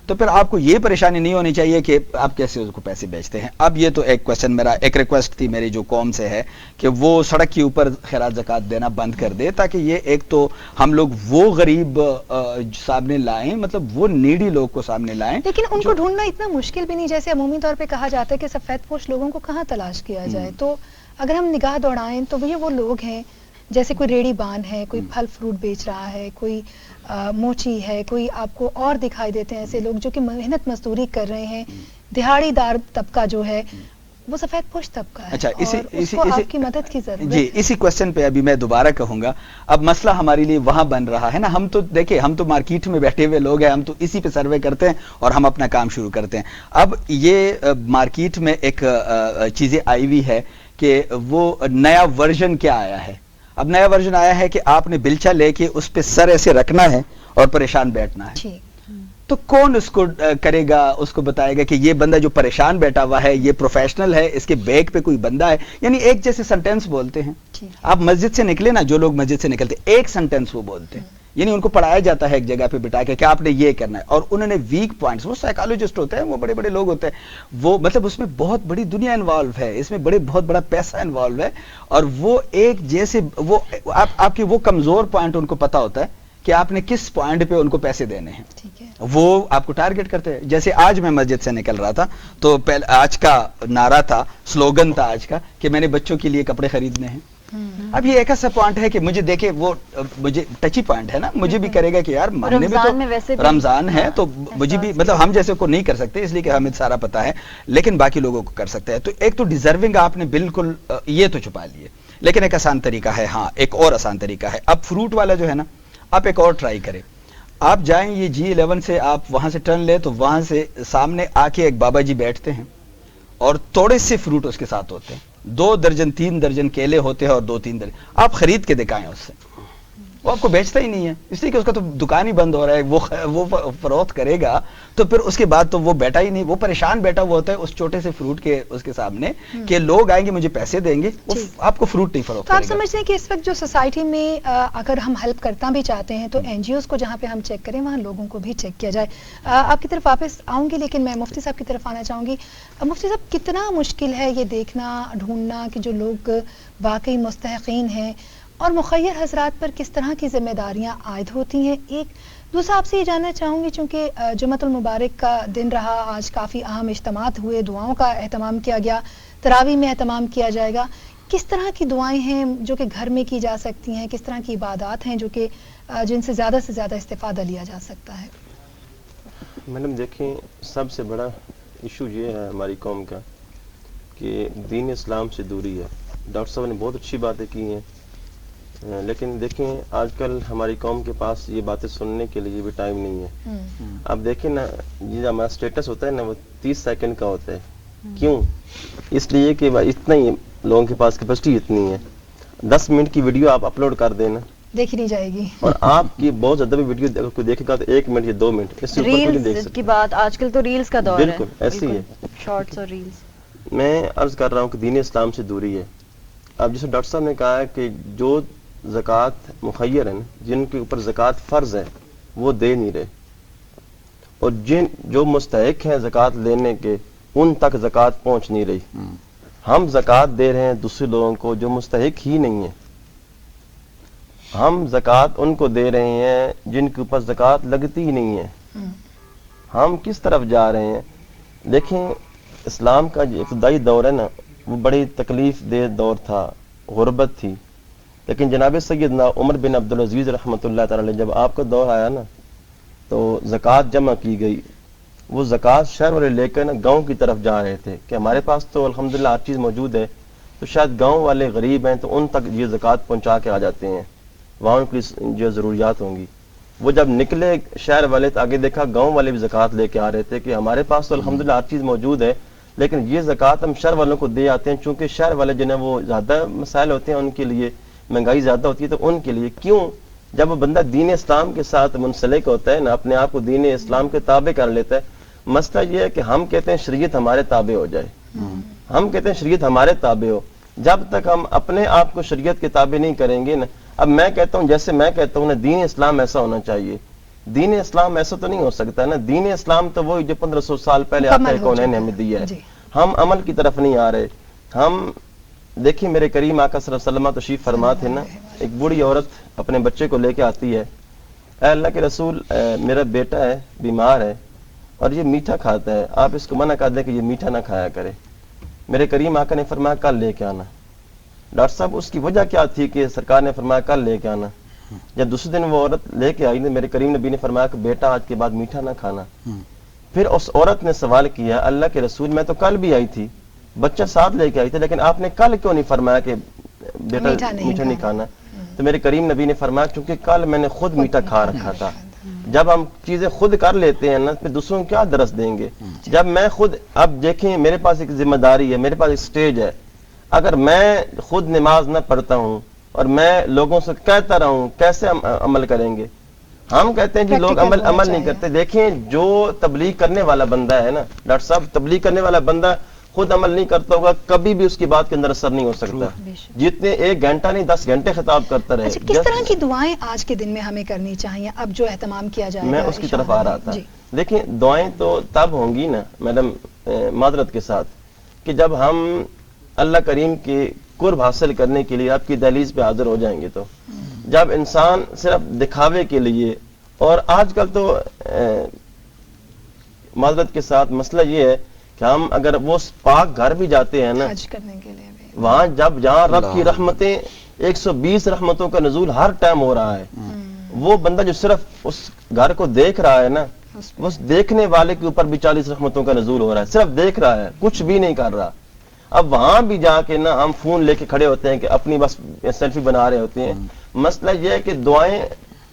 تو پھر آپ کو یہ پریشانی نہیں ہونی چاہیے کہ آپ کیسے اس کو پیسے بیچتے ہیں. اب یہ تو ایک کوشچن میرا, ایک ریکویسٹ تھی میری جو قوم سے ہے کہ وہ سڑک کے اوپر خیرات زکوٰۃ دینا بند کر دے, تاکہ یہ ایک تو ہم لوگ وہ غریب سامنے لائیں, مطلب وہ نیڈی لوگ کو سامنے لائیں. لیکن ان کو ڈھونڈنا اتنا مشکل بھی نہیں, جیسے عمومی طور پہ کہا جاتا ہے کہ سفید پوش لوگوں کو کہاں تلاش کیا جائے. تو اگر ہم نگاہ دوڑائیں تو وہ لوگ ہیں جیسے کوئی ریڑی بان ہے, کوئی پھل فروٹ بیچ رہا ہے, کوئی موچی ہے, کوئی آپ کو اور دکھائی دیتے ہیں ایسے لوگ جو کہ محنت مزدوری کر رہے ہیں. دہاڑی دار طبقہ جو ہے وہ سفید پوش طبقہ ہے. اچھا, اس کو آپ کی مدد کی ضرورت جی, اسی کوشچن پہ ابھی میں دوبارہ کہوں گا. اب مسئلہ ہمارے لیے وہاں بن رہا ہے نا, ہم تو دیکھیں ہم تو مارکیٹ میں بیٹھے ہوئے لوگ ہیں, ہم تو اسی پہ سروے کرتے ہیں اور ہم اپنا کام شروع کرتے ہیں. اب یہ مارکیٹ میں ایک چیزیں آئی ہوئی ہے کہ وہ نیا ورژن کیا آیا ہے. اب نیا ورژن آیا ہے کہ آپ نے بلچا لے کے اس پہ سر ایسے رکھنا ہے اور پریشان بیٹھنا ہے. تو کون اس کو کرے گا, اس کو بتائے گا کہ یہ بندہ جو پریشان بیٹھا ہوا ہے یہ پروفیشنل ہے, اس کے بیک پہ کوئی بندہ ہے. یعنی ایک جیسے سنٹینس بولتے ہیں. آپ مسجد سے نکلے نا, جو لوگ مسجد سے نکلتے ایک سنٹینس وہ بولتے ہیں, یعنی ان کو پڑھایا جاتا ہے ایک جگہ پہ بٹھا کے کہ آپ نے یہ کرنا ہے, اور انہوں نے ویک پوائنٹس, وہ سائیکالوجسٹ ہوتے ہیں, وہ بڑے بڑے لوگ ہوتے ہیں, وہ مطلب اس میں بہت بڑی دنیا انوالو ہے, اس میں بہت بڑا پیسہ انوالو ہے, اور وہ ایک جیسے وہ آپ کے وہ کمزور پوائنٹ ان کو پتا ہوتا ہے کہ آپ نے کس پوائنٹ پہ ان کو پیسے دینے ہیں, وہ آپ کو ٹارگٹ کرتے ہیں. جیسے آج میں مسجد سے نکل رہا تھا تو آج کا نعرہ تھا, سلوگن تھا آج کا کہ میں نے بچوں کے لیے کپڑے خریدنے ہیں. اب یہ ایک ایسا پوائنٹ ہے کہ مجھے دیکھے, وہ مجھے ٹچی پوائنٹ ہے نا, مجھے بھی کرے گا کہ یار ماننے میں تو رمضان ہے تو مجھے بھی, مطلب ہم جیسے کو نہیں کر سکتے اس لیے کہ ہمیں سارا پتا ہے, لیکن باقی لوگوں کو کر سکتے ہیں. تو ایک تو ڈیزرونگ آپ نے بالکل یہ تو چھپا لیے, لیکن ایک آسان طریقہ ہے. ہاں, ایک اور آسان طریقہ ہے. اب فروٹ والا جو ہے نا, آپ ایک اور ٹرائی کریں. آپ جائیں یہ G11 سے, آپ وہاں سے ٹرن لیں تو وہاں سے سامنے آ کے ایک بابا جی بیٹھتے ہیں اور تھوڑے سے فروٹ اس کے ساتھ ہوتے ہیں, 2 درجن 3 درجن کیلے ہوتے ہیں اور 2-3 درجن. آپ خرید کے دکھائیں اس سے, وہ آپ کو بیچتا ہی نہیں ہے, اس لیے کہ اس کا تو دکان ہی بند ہو رہا ہے. وہ فروخت کرے گا تو پھر اس کے بعد تو وہ بیٹھا ہی نہیں, وہ پریشان بیٹھا ہوا ہوتا ہے اس چھوٹے سے فروٹ کے اس کے سامنے کہ لوگ آئیں گے مجھے پیسے دیں گے, آپ کو فروٹ نہیں فروخت کرے گا. تو آپ سمجھتے ہیں کہ اس وقت جو سوسائٹی میں اگر ہم ہیلپ کرنا بھی چاہتے ہیں تو این جی اوز کو جہاں پہ ہم چیک کریں وہاں لوگوں کو بھی چیک کیا جائے. آپ کی طرف واپس آؤں گی, لیکن میں مفتی صاحب کی طرف آنا چاہوں گی. مفتی صاحب, کتنا مشکل ہے یہ دیکھنا, ڈھونڈنا کہ جو لوگ واقعی مستحقین ہیں اور مخیر حضرات پر کس طرح کی ذمہ داریاں عائد ہوتی ہیں. ایک دوسرا آپ سے یہ جاننا چاہوں گی, چونکہ جمعۃ المبارک کا دن رہا, آج کافی اہم اجتماعات ہوئے, دعاؤں کا اہتمام کیا گیا, تراویح میں اہتمام کیا جائے گا. کس طرح کی دعائیں ہیں جو کہ گھر میں کی جا سکتی ہیں, کس طرح کی عبادات ہیں جو کہ جن سے زیادہ استفادہ لیا جا سکتا ہے؟ میڈم دیکھیں, سب سے بڑا ایشو یہ ہے ہماری قوم کا کہ دین اسلام سے دوری ہے. ڈاکٹر صاحب نے بہت اچھی باتیں کی ہیں, لیکن دیکھیں آج کل ہماری قوم کے پاس یہ باتیں سننے کے لیے بھی ٹائم نہیں ہے. اب دیکھیں نا, یہ ہمارا سٹیٹس ہوتا ہے نا وہ 30 سیکنڈ کا ہوتا ہے. کیوں؟ اس لیے کہ اتنا ہی لوگوں کے پاس کیپیسٹی اتنی ہے. 10 منٹ کی ویڈیو آپ اپلوڈ کر دینا, دیکھی نہیں جائے گی, اور آپ کی بہت زیادہ بھی ویڈیو اگر کوئی دیکھے گا تو 1 منٹ یا 2 منٹ, اس سے اوپر کوئی نہیں دیکھ سکتا. کی بات آج کل تو ریلز کا دور ہے, بالکل ایسی ہے, شارٹس اور ریلز. میں عرض کر رہا ہوں کہ دین اسلام سے دوری ہے. اب جیسے ڈاکٹر صاحب نے کہا ہے کہ جو زکوٰۃ مخیر ہیں, جن کے اوپر زکوٰۃ فرض ہے وہ دے نہیں رہے, اور جو مستحق ہیں زکوٰۃ لینے کے ان تک زکوٰۃ پہنچ نہیں رہی. ہم زکوٰۃ دے رہے ہیں دوسرے لوگوں کو جو مستحق ہی نہیں ہیں. ہم زکوٰۃ ان کو دے رہے ہیں جن کے اوپر زکوٰۃ لگتی ہی نہیں ہے. ہم کس طرف جا رہے ہیں؟ دیکھیں اسلام کا جو ابتدائی دور ہے نا وہ بڑی تکلیف دہ دور تھا، غربت تھی، لیکن جناب سیدنا عمر بن عبدالعزیز رحمۃ اللہ تعالی علیہ جب آپ کا دور آیا نا تو زکوٰۃ جمع کی گئی. وہ زکوٰۃ شہر والے لے کر نا گاؤں کی طرف جا رہے تھے کہ ہمارے پاس تو الحمدللہ ہر چیز موجود ہے، تو شاید گاؤں والے غریب ہیں تو ان تک یہ زکوٰۃ پہنچا کے آ جاتے ہیں، وہاں ان کی جو ضروریات ہوں گی. وہ جب نکلے شہر والے تو آگے دیکھا گاؤں والے بھی زکوٰۃ لے کے آ رہے تھے کہ ہمارے پاس تو الحمدللہ ہر چیز موجود ہے، لیکن یہ زکوٰۃ ہم شہر والوں کو دے آتے ہیں، چونکہ شہر والے جنہیں وہ زیادہ مسائل ہوتے ہیں، ان کے لیے مہنگائی زیادہ ہوتی ہے، تو ان کے لیے کیوں جب وہ بندہ دین اسلام کے ساتھ منسلک ہوتا ہے نا، اپنے آپ کو دین اسلام کے تابع کر لیتا ہے. مسئلہ یہ ہے کہ ہم کہتے ہیں شریعت ہمارے تابع ہو جائے، ہم کہتے ہیں شریعت ہمارے تابع ہو. جب تک ہم اپنے آپ کو شریعت کے تابع نہیں کریں گے نا، اب میں کہتا ہوں جیسے میں کہتا ہوں نا دین اسلام ایسا ہونا چاہیے، دین اسلام ایسا تو نہیں ہو سکتا نا. دین اسلام تو وہی جو 1500 سال پہلے آقا کونین نے ہمیں دیا ہے. ہم عمل کی طرف نہیں آ رہے. ہم دیکھیں میرے کریم آقا صلی اللہ علیہ وسلم تشریف فرما تھے نا، ایک بوڑھی عورت اپنے بچے کو لے کے آتی ہے، اے اللہ کے رسول میرا بیٹا ہے بیمار ہے اور یہ میٹھا کھاتا ہے، آپ اس کو منع کر دیں کہ یہ میٹھا نہ کھایا کرے. میرے کریم آقا نے فرمایا کل لے کے آنا. ڈاکٹر صاحب اس کی وجہ کیا تھی کہ سرکار نے فرمایا کل لے کے آنا؟ جب دوسرے دن وہ عورت لے کے آئی نا، میرے کریم نبی نے فرمایا کہ بیٹا آج کے بعد میٹھا نہ کھانا. پھر اس عورت نے سوال کیا اللہ کے رسول میں تو کل بھی آئی تھی، بچہ ساتھ لے کے آئی تھی، لیکن آپ نے کل کیوں نہیں فرمایا کہ بیٹا میٹھا نہیں کھانا؟ تو میرے کریم نبی نے فرمایا کیونکہ کل میں نے خود میٹھا کھا رکھا تھا. جب ہم چیزیں خود کر لیتے ہیں نا پھر دوسروں کو کیا درس دیں گے؟ جب میں خود، اب دیکھیں میرے پاس ایک ذمہ داری ہے، میرے پاس ایک سٹیج ہے، اگر میں خود نماز نہ پڑھتا ہوں اور میں لوگوں سے کہتا رہا ہوں کیسے عمل کریں گے؟ ہم کہتے ہیں جی لوگ عمل نہیں کرتے. دیکھیں جو تبلیغ کرنے والا بندہ ہے نا ڈاکٹر صاحب، تبلیغ کرنے والا بندہ خود عمل نہیں کرتا ہوگا کبھی بھی اس کی بات کے اندر اثر نہیں ہو سکتا، جتنے 1 گھنٹہ نہیں 10 گھنٹے خطاب کرتا رہے. کس طرح کی دعائیں آج کے دن میں ہمیں کرنی چاہیے اب جو اہتمام کیا جائے؟ میں اس کی طرف آ رہا تھا. دیکھیں دعائیں تو تب ہوں گی نا میڈم معذرت کے ساتھ کہ جب ہم اللہ کریم کے قرب حاصل کرنے کے لیے آپ کی دہلیز پہ حاضر ہو جائیں گے. تو جب انسان صرف دکھاوے کے لیے، اور آج کل تو معذرت کے ساتھ مسئلہ یہ ہے کہ ہم اگر وہ پاک گھر بھی جاتے ہیں نا حج کرنے کے لیے، وہاں جہاں رب کی رحمتیں 120 رحمتوں کا نزول ہر ٹائم ہو رہا ہے، وہ بندہ جو صرف اس گھر کو دیکھ رہا ہے نا، اس دیکھنے والے کے اوپر بھی 40 رحمتوں کا نزول ہو رہا ہے. صرف دیکھ رہا ہے، کچھ بھی نہیں کر رہا. اب وہاں بھی جا کے نا ہم فون لے کے کھڑے ہوتے ہیں کہ اپنی بس سیلفی بنا رہے ہوتے ہیں. مسئلہ یہ ہے کہ دعائیں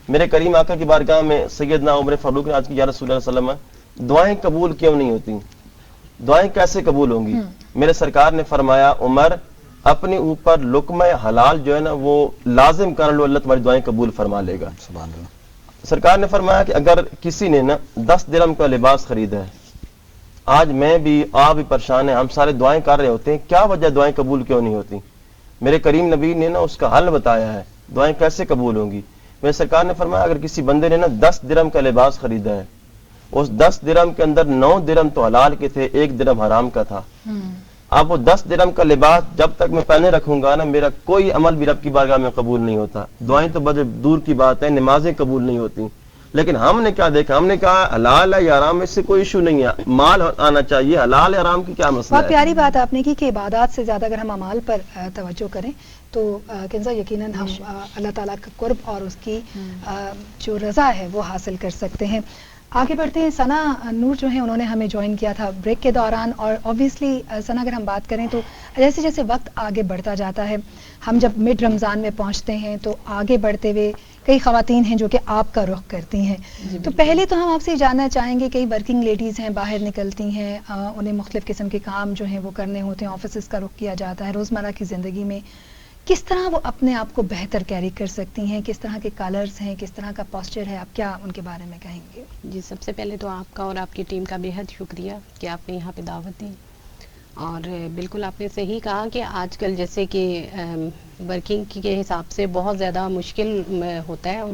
میرے کریم آقا کی بارگاہ میں سیدنا عمر فاروق نے آج کی یا رسول اللہ صلی اللہ علیہ وسلم دعائیں قبول کیوں نہیں ہوتی؟ دعائیں کیسے قبول ہوں گی؟ میرے سرکار نے فرمایا عمر اپنے اوپر لقمہ حلال جو ہے نا وہ لازم کر لو، اللہ تمہاری دعائیں قبول فرما لے گا. سبحان اللہ. سرکار نے فرمایا کہ اگر کسی نے نا 10 درہم کا لباس خریدا ہے، آج میں بھی آپ بھی پریشان ہیں، ہم سارے دعائیں کر رہے ہوتے ہیں، کیا وجہ دعائیں قبول کیوں نہیں ہوتی؟ میرے کریم نبی نے نا اس کا حل بتایا ہے دعائیں کیسے قبول ہوں گی. میرے سرکار نے فرمایا اگر کسی بندے نے نا 10 درہم کا لباس خریدا ہے، اس 10 درہم کے اندر 9 درہم تو حلال کے تھے، 1 درہم حرام کا تھا. اب وہ 10 درہم کا لباس جب تک میں پہنے رکھوں گا نا میرا کوئی عمل بھی رب کی بارگاہ میں قبول نہیں ہوتا. دعائیں تو بڑے دور کی بات ہے، نمازیں قبول نہیں ہوتی. لیکن ہم نے کیا دیکھا؟ ہم نے کہا حلال ہے یا حرام، اس سے کوئی ایشو نہیں ہے، مال آنا چاہیے، حلال ہے حرام کی کیا مسئلہ ہے؟ بہت پیاری بات آپ نے کی کہ عبادات سے زیادہ اگر ہم اعمال پر توجہ کریں تو کنزا یقیناً ہم اللہ تعالیٰ کا قرب اور اس کی جو رضا ہے وہ حاصل کر سکتے ہیں. آگے بڑھتے ہیں. ثنا نور جو ہیں انہوں نے ہمیں جوائن کیا تھا بریک کے دوران، اور اوبیسلی ثنا اگر ہم بات کریں تو جیسے جیسے وقت آگے بڑھتا جاتا ہے، ہم جب مڈ رمضان میں پہنچتے ہیں تو آگے بڑھتے ہوئے کئی خواتین ہیں جو کہ آپ کا رخ کرتی ہیں. تو پہلے تو ہم آپ سے جاننا چاہیں گے، کئی ورکنگ لیڈیز ہیں باہر نکلتی ہیں، انہیں مختلف قسم کے کام جو ہیں وہ کرنے ہوتے ہیں، آفیسز کا رخ کیا جاتا ہے روزمرہ کی زندگی میں، کس طرح وہ اپنے آپ کو بہتر کیری کر سکتی ہیں؟ کس طرح کے کلرز ہیں، کس طرح کا پوسچر ہے، آپ کیا ان کے بارے میں کہیں گے؟ جی سب سے پہلے تو آپ کا اور آپ کی ٹیم کا بے حد شکریہ کہ آپ نے یہاں پہ دعوت دی. اور بالکل آپ نے صحیح کہا کہ آج کل جیسے کہ ورکنگ کے حساب سے بہت زیادہ مشکل ہوتا ہے، اور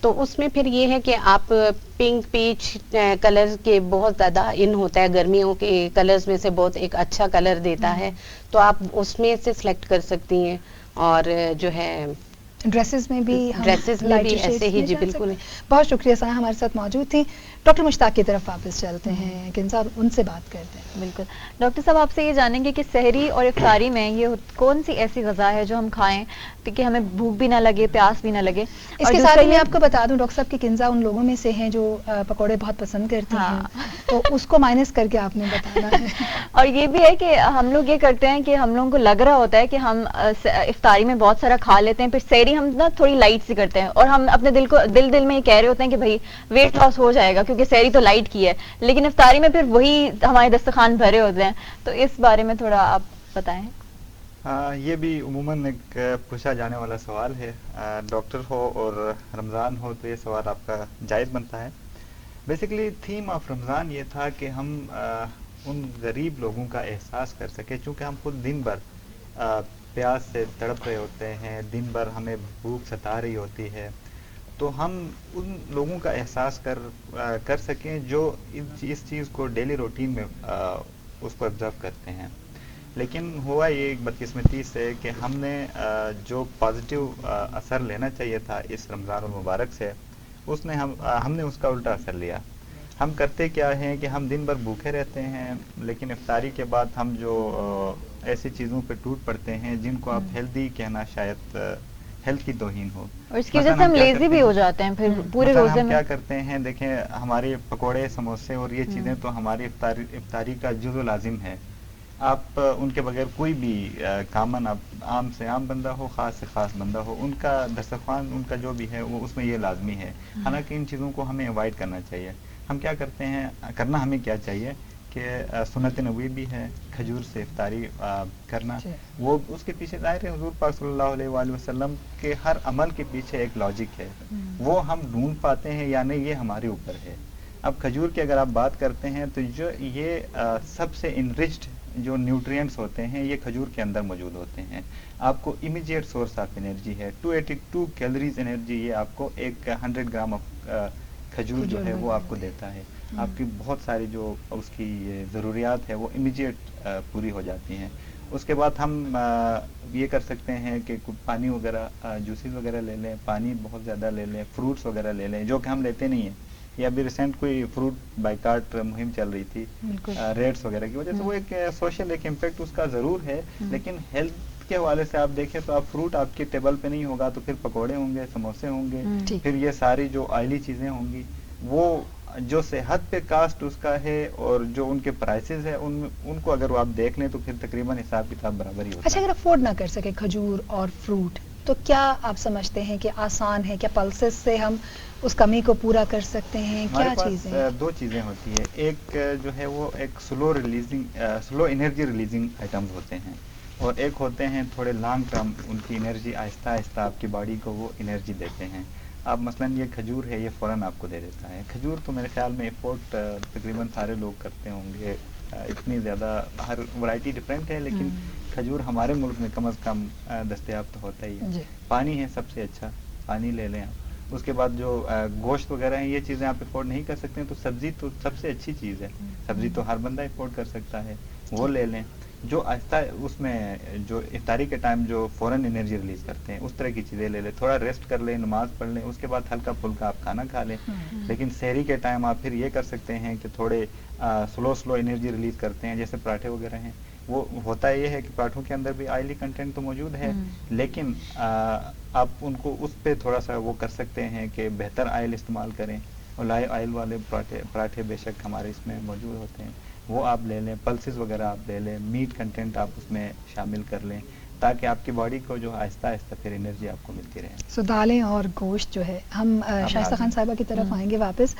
تو اس میں پھر یہ ہے کہ آپ پنک پیچ کلر کے بہت زیادہ ان ہوتا ہے گرمیوں کے کلرز میں سے بہت ایک اچھا کلر دیتا ہے، تو آپ اس میں سے سلیکٹ کر سکتی ہیں. اور جو ہے ڈریسز میں بھی ڈریسز میں بھی ایسے ہی، جی بالکل. بہت شکریہ سایہ ہمارے ساتھ موجود تھیں. ڈاکٹر مشتاق کی طرف واپس چلتے ہیں، کنزا ان سے بات کرتے ہیں. بالکل ڈاکٹر صاحب، آپ سے یہ جانیں گے کہ سحری اور افطاری میں یہ کون سی ایسی غذا ہے جو ہم کھائیں کہ ہمیں بھوک بھی نہ لگے، پیاس بھی نہ لگے. اس کے ساتھ میں آپ کو بتا دوں ڈاکٹر صاحب کہ کنزا ان لوگوں میں سے ہیں جو پکوڑے بہت پسند کرتی ہیں، تو اس کو مائنس کر کے آپ نے بتانا ہے. اور یہ بھی ہے کہ ہم لوگ یہ کرتے ہیں کہ ہم لوگوں کو لگ رہا ہوتا ہے کہ ہم افطاری میں بہت سارا کھا لیتے ہیں، پھر سحری ہم نا تھوڑی لائٹ سی کرتے ہیں، اور ہم اپنے دل میں یہ کہہ رہے ہوتے ہیں کہ بھائی ویٹ لاس ہو جائے گا کیونکہ سحری تو لائٹ کی ہے، لیکن افطاری میں پھر وہی ہمارے دسترخوان بھرے ہوتے ہیں. تو اس بارے میں تھوڑا آپ بتائیں. یہ بھی عموماً ایک پوچھا جانے والا سوال ہے. ڈاکٹر ہو اور رمضان ہو تو یہ سوال آپ کا جائز بنتا ہے. بیسیکلی تھیم آف رمضان یہ تھا کہ ہم ان غریب لوگوں کا احساس کر سکیں، چونکہ ہم خود دن بھر پیاس سے تڑپ رہے ہوتے ہیں، دن بھر ہمیں بھوک ستا رہی ہوتی ہے، تو ہم ان لوگوں کا احساس کر سکیں جو اس چیز کو ڈیلی روٹین میں اس کو آبزرو کرتے ہیں. لیکن ہوا یہ ایک بدقسمتی سے کہ ہم نے جو پازیٹیو اثر لینا چاہیے تھا اس رمضان المبارک سے، ہم نے اس کا الٹا اثر لیا. ہم کرتے کیا ہیں کہ ہم دن بھر بھوکے رہتے ہیں، لیکن افطاری کے بعد ہم جو ایسی چیزوں پہ ٹوٹ پڑتے ہیں جن کو آپ ہیلدی کہنا شاید ہیلتھ کی توہین ہو، اور اس کی وجہ سے ہم لیزی بھی ہو جاتے ہیں پھر پورے روزے میں. کیا کرتے ہیں، دیکھیں ہمارے پکوڑے، سموسے اور یہ چیزیں تو ہماری افطاری کا جزو لازم ہے. آپ ان کے بغیر کوئی بھی کامن عام سے عام بندہ ہو، خاص سے خاص بندہ ہو، ان کا دسترخوان ان کا جو بھی ہے وہ اس میں یہ لازمی ہے. حالانکہ ان چیزوں کو ہمیں اوائڈ کرنا چاہیے. ہم کیا کرتے ہیں، کرنا ہمیں کیا چاہیے کہ سنت نبوی بھی ہے کھجور سے افطاری کرنا. وہ اس کے پیچھے ظاہر ہے حضور پاک صلی اللہ علیہ وآلہ وسلم کے ہر عمل کے پیچھے ایک لاجک ہے. وہ ہم ڈھونڈ پاتے ہیں یا نہیں، یہ ہمارے اوپر ہے. اب کھجور کی اگر آپ بات کرتے ہیں تو جو یہ سب سے انرچڈ جو نیوٹرینٹس ہوتے ہیں یہ کھجور کے اندر موجود ہوتے ہیں. آپ کو امیجیٹ سورس آف انرجی ہے، 282 کیلوریز انرجی یہ آپ کو ایک 100 گرام آف کھجور جو ہے وہ آپ کو دیتا ہے. آپ کی بہت ساری جو اس کی ضروریات ہے وہ امیجیٹ پوری ہو جاتی ہیں. اس کے بعد ہم یہ کر سکتے ہیں کہ پانی وغیرہ، جوسز وغیرہ لے لیں، پانی بہت زیادہ لے لیں، فروٹس وغیرہ لے لیں جو کہ ہم لیتے نہیں ہیں. یہ ابھی ریسنٹ کوئی فروٹ بائیکاٹ مہم چل رہی تھی ریٹس وغیرہ کی وجہ سے، وہ ایک سوشل ایک امپیکٹ اس کا ضرور ہے. لیکن ہیلتھ کے حوالے سے آپ دیکھیں تو آپ فروٹ آپ کے ٹیبل پہ نہیں ہوگا تو پھر پکوڑے ہوں گے، سموسے ہوں گے، پھر یہ ساری جو آئلی چیزیں ہوں گی، وہ جو صحت پہ کاسٹ اس کا ہے اور جو ان کے پرائسز ہے ان کو اگر آپ دیکھ لیں تو پھر تقریباً حساب کتاب برابر ہی ہوتا ہے. اچھا، اگر افورڈ نہ کر سکے کھجور اور فروٹ تو کیا آپ سمجھتے ہیں کہ آسان ہے؟ کیا پلسز سے ہم اس کمی کو پورا کر سکتے ہیں؟ کیا چیزیں؟ دو چیزیں ہوتی ہے. ایک جو ہے وہ ایک سلو انرجی ریلیزنگ آئٹمز ہوتے ہیں، اور ایک ہوتے ہیں تھوڑے لانگ ٹرم، ان کی انرجی آہستہ آہستہ آپ کی باڈی کو وہ انرجی دیتے ہیں. آپ مثلاً یہ کھجور ہے، یہ فوراً آپ کو دے دیتا ہے. کھجور تو میرے خیال میں افورٹ تقریباً سارے لوگ کرتے ہوں گے. اتنی زیادہ ہر ورائٹی ڈفرینٹ ہے، لیکن کھجور ہمارے ملک میں کم از کم دستیاب تو ہوتا ہی ہے. پانی ہے سب سے اچھا، پانی لے لیں آپ. اس کے بعد جو گوشت وغیرہ ہیں یہ چیزیں آپ افورڈ نہیں کر سکتے ہیں تو سبزی تو سب سے اچھی چیز ہے. سبزی تو ہر بندہ افورڈ کر سکتا ہے، وہ لے لیں. جو آہستہ اس میں جو افطاری کے ٹائم جو فوراً انرجی ریلیز کرتے ہیں اس طرح کی چیزیں لے لیں. تھوڑا ریسٹ کر لیں، نماز پڑھ لیں، اس کے بعد ہلکا پھلکا آپ کھانا کھا لیں. لیکن سحری کے ٹائم آپ پھر یہ کر سکتے ہیں کہ تھوڑے سلو انرجی ریلیز کرتے ہیں، جیسے پراٹھے وغیرہ ہیں. وہ ہوتا یہ ہے کہ پراٹھوں کے اندر بھی آئلی کنٹینٹ تو موجود ہے، لیکن آپ ان کو اس پہ تھوڑا سا وہ کر سکتے ہیں کہ بہتر آئل استعمال کریں. اور آئل والے پراٹھے بے شک ہمارے اس میں موجود ہوتے ہیں، وہ آپ لے لیں. پلسز وغیرہ آپ لے لیں، میٹ کنٹینٹ آپ اس میں شامل کر لیں تاکہ آپ کی باڈی کو جو آہستہ آہستہ پھر انرجی آپ کو ملتی رہے. سو دالیں اور گوشت جو ہے، ہم شائستہ خان صاحبہ کی طرف آئیں گے واپس،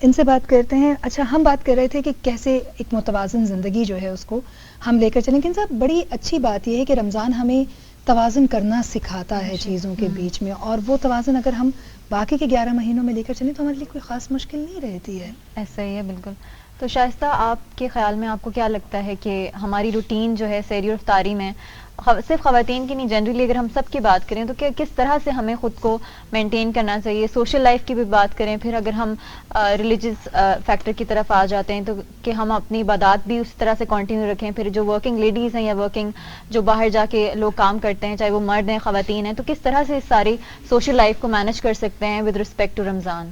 ان سے بات کرتے ہیں. اچھا، ہم بات کر رہے تھے کہ کیسے ایک متوازن زندگی جو ہے اس کو ہم لے کر چلیں. لیکن صاحب بڑی اچھی بات یہ ہے کہ رمضان ہمیں توازن کرنا سکھاتا ہے چیزوں کے بیچ میں، اور وہ توازن اگر ہم باقی کے 11 مہینوں میں لے کر چلیں تو ہمارے لیے کوئی خاص مشکل نہیں رہتی ہے. ایسا ہی ہے بالکل. تو شائستہ آپ کے خیال میں آپ کو کیا لگتا ہے کہ ہماری روٹین جو ہے سحری اور افطاری میں صرف خواتین کی نہیں جنرلی اگر ہم سب کی بات کریں تو کس طرح سے ہمیں خود کو مینٹین کرنا چاہیے؟ سوشل لائف کی بھی بات کریں، پھر اگر ہم ریلیجس فیکٹر کی طرف آ جاتے ہیں تو کہ ہم اپنی عبادات بھی اس طرح سے کنٹینیو رکھیں، پھر جو ورکنگ لیڈیز ہیں یا ورکنگ جو باہر جا کے لوگ کام کرتے ہیں چاہے وہ مرد ہیں خواتین ہیں، تو کس طرح سے اس ساری سوشل لائف کو مینیج کر سکتے ہیں ود رسپیکٹ ٹو رمضان؟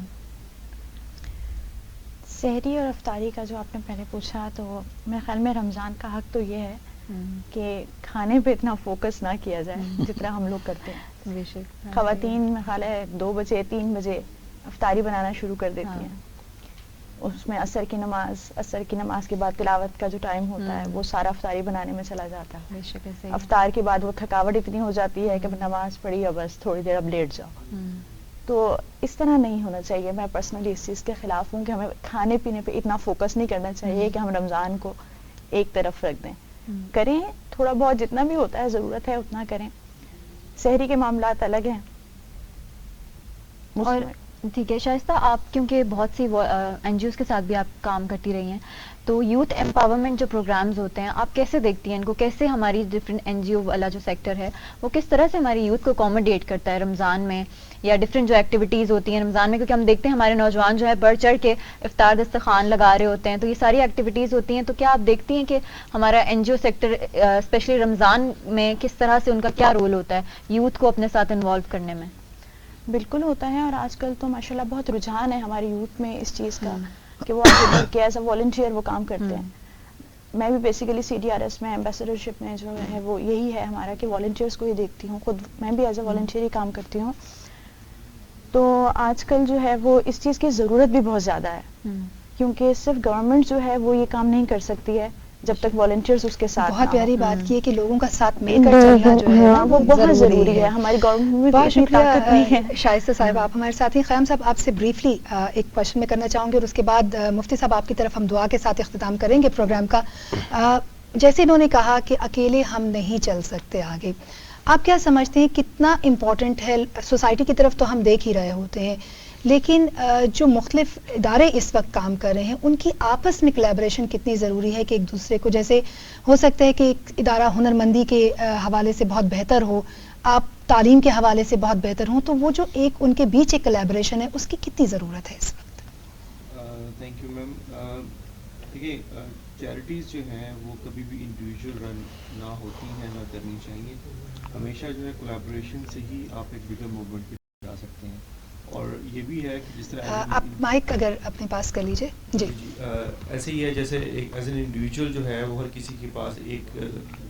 سحری اور افطاری کا جو آپ نے پہلے پوچھا تو میرے خیال میں رمضان کا حق تو یہ ہے کہ کھانے پہ اتنا فوکس نہ کیا جائے جتنا ہم لوگ کرتے ہیں. بے شک خواتین میرے خیال ہے 2 بجے 3 بجے افطاری بنانا شروع کر دیتی ہیں. اس میں عصر کی نماز کے بعد تلاوت کا جو ٹائم ہوتا ہے وہ سارا افطاری بنانے میں چلا جاتا ہے. بے شک ایسے ہی. افطار کے بعد وہ تھکاوٹ اتنی ہو جاتی ہے کہ نماز پڑھی اور بس تھوڑی دیر اب لیٹ جاؤ. تو اس طرح نہیں ہونا چاہیے. میں پرسنلی اس چیز کے خلاف ہوں کہ ہمیں کھانے پینے پہ اتنا فوکس نہیں کرنا چاہیے کہ ہم رمضان کو ایک طرف رکھ دیں. کریں تھوڑا بہت جتنا بھی ہوتا ہے ضرورت ہے اتنا کریں. سحری کے معاملات الگ ہیں. اور ٹھیک ہے شائستہ، آپ کیونکہ بہت سی این جی اوز کے ساتھ بھی آپ کام کرتی رہی ہیں، تو یوتھ امپاورمنٹ جو پروگرامز ہوتے ہیں آپ کیسے دیکھتی ہیں ان کو؟ کیسے ہماری ڈفرینٹ این جی او والا جو سیکٹر ہے وہ کس طرح سے ہماری یوتھ کو اکوموڈیٹ کرتا ہے رمضان میں، یا ڈفرینٹ جو ایکٹیویٹیز ہوتی ہیں رمضان میں؟ کیونکہ ہم دیکھتے ہیں ہمارے نوجوان جو ہے بڑھ چڑھ کے افطار دسترخوان لگا رہے ہوتے ہیں، تو یہ ساری ایکٹیویٹیز ہوتی ہیں. تو کیا آپ دیکھتی ہیں کہ ہمارا این جی او سیکٹر اسپیشلی رمضان میں کس طرح سے ان کا کیا رول ہوتا ہے یوتھ کو اپنے ساتھ انوالو کرنے میں؟ بالکل ہوتا ہے. اور آج کل تو ماشاءاللہ بہت رجحان ہے ہماری یوتھ میں اس چیز کا کہ وہ آگے بڑھ کے ایز اے والنٹیئر وہ کام کرتے ہیں. میں بھی basically C D R S میں ایمبیسڈرشپ میں جو ہے وہ یہی ہے ہمارا کہ والنٹیئرس کو ہی دیکھتی ہوں. خود میں بھی ایز اے والنٹیئر ہی کام کرتی ہوں. تو آج کل جو ہے وہ اس چیز کی ضرورت بھی بہت زیادہ ہے کیونکہ صرف گورنمنٹ جو ہے وہ یہ کام نہیں کر سکتی ہے جب تک والنٹیئرس اس کے ساتھ. بہت پیاری بات کی ہے کہ لوگوں کا ساتھ مل کر چلنا جو ہے وہ بہت ضروری ہے. ہماری گورنمنٹ میں بہت اتنی طاقت نہیں ہے. شائستہ صاحب آپ ہمارے ساتھ ہیں. خیام صاحب آپ سے بریفلی ایک کوشچن میں کرنا چاہوں گی اور اس کے بعد مفتی صاحب آپ کی طرف ہم دعا کے ساتھ اختتام کریں گے پروگرام کا. جیسے انہوں نے کہا کہ اکیلے ہم نہیں چل سکتے آگے، آپ کیا سمجھتے ہیں کتنا امپورٹنٹ ہے؟ سوسائٹی کی طرف تو ہم دیکھ ہی رہے ہوتے ہیں لیکن جو مختلف ادارے اس وقت کام کر رہے ہیں ان کی آپس میں کولیبریشن کتنی ضروری ہے کہ ایک دوسرے کو، جیسے ہو سکتا ہے کہ ایک ادارہ ہنرمندی کے حوالے سے بہت بہتر ہو، آپ تعلیم کے حوالے سے بہت بہتر ہوں، تو وہ جو ایک ان کے بیچ ایک کولیبریشن ہے اس کی کتنی ضرورت ہے اس وقت؟ Thank you ma'am. دیکھیے چیریٹیز جو ہیں وہ کبھی بھی انڈیویجول رن نہ ہوتی ہیں، نہ کرنی چاہیے. ہمیشہ جو ہے کولیبریشن سے ہی آپ ایک بگر موومنٹ پہ جا سکتے ہیں. اور یہ بھی ہے کہ جس طرح آپ مائک اگر اپنے پاس کر لیجئے. جی ایسے ہی ہے جیسے ایک ایز این انڈیویجول جو ہے وہ ہر کسی کے پاس ایک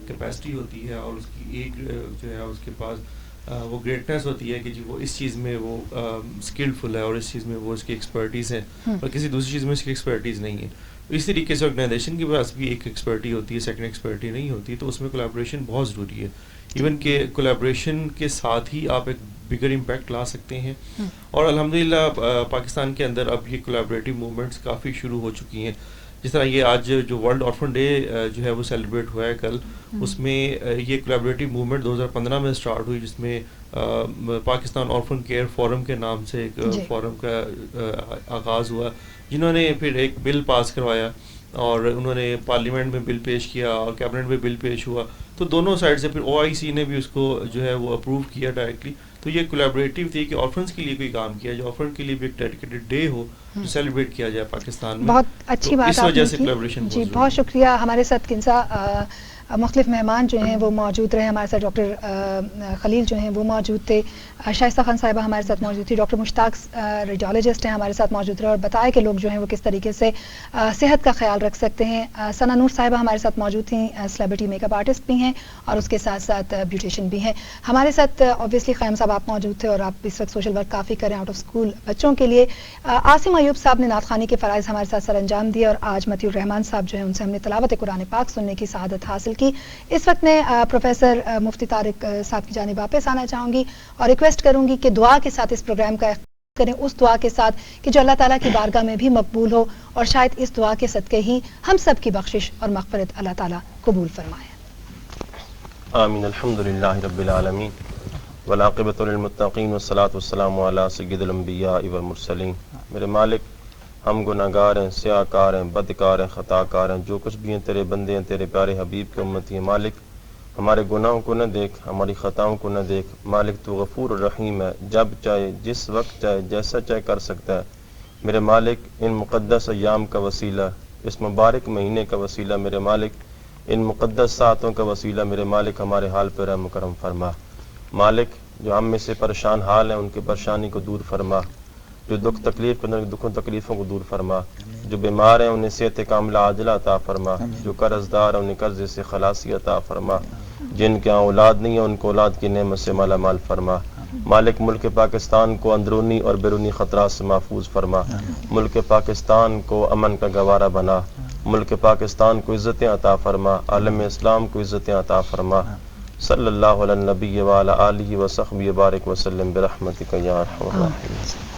کیپیسٹی ہوتی ہے اور اس کی ایک جو ہے اس کے پاس وہ گریٹنس ہوتی ہے کہ جی وہ اس چیز میں وہ اسکلفل ہے اور اس چیز میں وہ اس کی ایکسپرٹیز ہے اور کسی دوسری چیز میں اس کی ایکسپرٹیز نہیں ہے. اس طریقے سے آرگنائزیشن کے پاس بھی ایک ایکسپرٹی ہوتی ہے، سیکنڈ ایکسپرٹی نہیں ہوتی، تو اس میں کولیبریشن بہت ضروری ہے. ایون کہ کولیبریشن کے ساتھ ہی آپ ایک بگر امپیکٹ لا سکتے ہیں. اور الحمدللہ پاکستان کے اندر اب یہ کولیبریٹیو موومنٹس کافی شروع ہو چکی ہیں. جس طرح یہ آج جو ورلڈ آرفن ڈے جو ہے وہ سیلیبریٹ ہوا ہے کل، اس میں یہ کولیبریٹیو موومنٹ 2015 میں اسٹارٹ ہوئی جس میں پاکستان آرفن کیئر فورم کے نام سے ایک فورم کا آغاز ہوا، جنہوں نے پھر ایک بل پاس کروایا اور انہوں نے پارلیمنٹ میں بل پیش کیا اور کیبنٹ میں بل پیش ہوا. تو دونوں سائڈ سے پھر او آئی سی نے بھی اس کو جو ہے وہ اپروو کیا ڈائریکٹلی. تو یہ کولیبریٹیو تھی کہ آرفنس کے لیے کوئی کام کیا جو آرفن کے لیے بھی ایک ڈیڈیکیٹڈ ڈے ہو جو سیلیبریٹ کیا جائے پاکستان میں. بہت اچھی بات اس وجہ سے کولیبریشن. جی بہت شکریہ. ہمارے ساتھ کنسا مختلف مہمان جو ہیں وہ موجود رہے. ہمارے ساتھ ڈاکٹر خلیل جو ہیں وہ موجود تھے، شائستہ خان صاحبہ ہمارے ساتھ موجود تھی، ڈاکٹر مشتاق ریڈیولوجسٹ ہیں ہمارے ساتھ موجود رہے اور بتایا کہ لوگ جو ہیں وہ کس طریقے سے صحت کا خیال رکھ سکتے ہیں. ثنا نور صاحبہ ہمارے ساتھ موجود تھیں، سیلیبریٹی میک اپ آرٹسٹ بھی ہیں اور اس کے ساتھ ساتھ بیوٹیشین بھی ہیں. ہمارے ساتھ اوبیسلی خیام صاحب آپ موجود تھے اور آپ اس وقت سوشل ورک کافی کریں آؤٹ آف اسکول بچوں کے لیے. عاصم ایوب صاحب نے نعت خوانی کے فرائض ہمارے ساتھ سر انجام دیے اور آج متی الرحمان صاحب جو ہیں ان سے ہم نے تلاوت قرآن پاک سننے کی سعادت حاصل کی. اس وقت میں پروفیسر مفتی طارق صاحب کی جانب واپس آنا چاہوں گی اور ریکویسٹ کروں گی کہ دعا کے ساتھ اس پروگرام کا کریں، اس دعا کے ساتھ کہ جو اللہ تعالیٰ کی بارگاہ میں بھی مقبول ہو اور شاید اس دعا کے صدقے ہی ہم سب کی بخشش اور مغفرت اللہ تعالیٰ قبول فرمائے. آمین. الحمدللہ رب العالمین والعاقبۃ للمتقین والصلاۃ والسلام علی سید الانبیاء والمرسلین. میرے مالک ہم گناہگار ہیں، سیاہ کار ہیں، بدکار ہیں، خطا کار ہیں، جو کچھ بھی ہیں تیرے بندے ہیں، تیرے پیارے حبیب کے امتی ہیں۔ مالک ہمارے گناہوں کو نہ دیکھ، ہماری خطاؤں کو نہ دیکھ۔ مالک تو غفور الرحیم ہے، جب چاہے، جس وقت چاہے، جیسا چاہے کر سکتا ہے۔ میرے مالک ان مقدس ایام کا وسیلہ، اس مبارک مہینے کا وسیلہ میرے مالک، ان مقدس ساعتوں کا وسیلہ میرے مالک ہمارے حال پر رحم و کرم فرما۔ مالک جو ہم میں سے پریشان حال ہیں ان کی پریشانی کو دور فرما، جو دکھ تکلیف کرنے دکھوں تکلیفوں کو دور فرما، جو بیمار ہیں انہیں صحت کاملہ عاجلہ عطا فرما، جو قرض دار ہیں انہیں قرض سے خلاصی عطا فرما، جن کے ہاں اولاد نہیں ہے ان کو اولاد کی نعمت سے مالا مال فرما۔ مالک ملک پاکستان کو اندرونی اور بیرونی خطرات سے محفوظ فرما، ملک پاکستان کو امن کا گوارا بنا، ملک پاکستان کو عزتیں عطا فرما، عالم اسلام کو عزتیں عطا فرما۔ صلی اللہ علی النبی وعلی آلہ وصحبہ بارک وسلم برحمتک یا ارحم الراحمین۔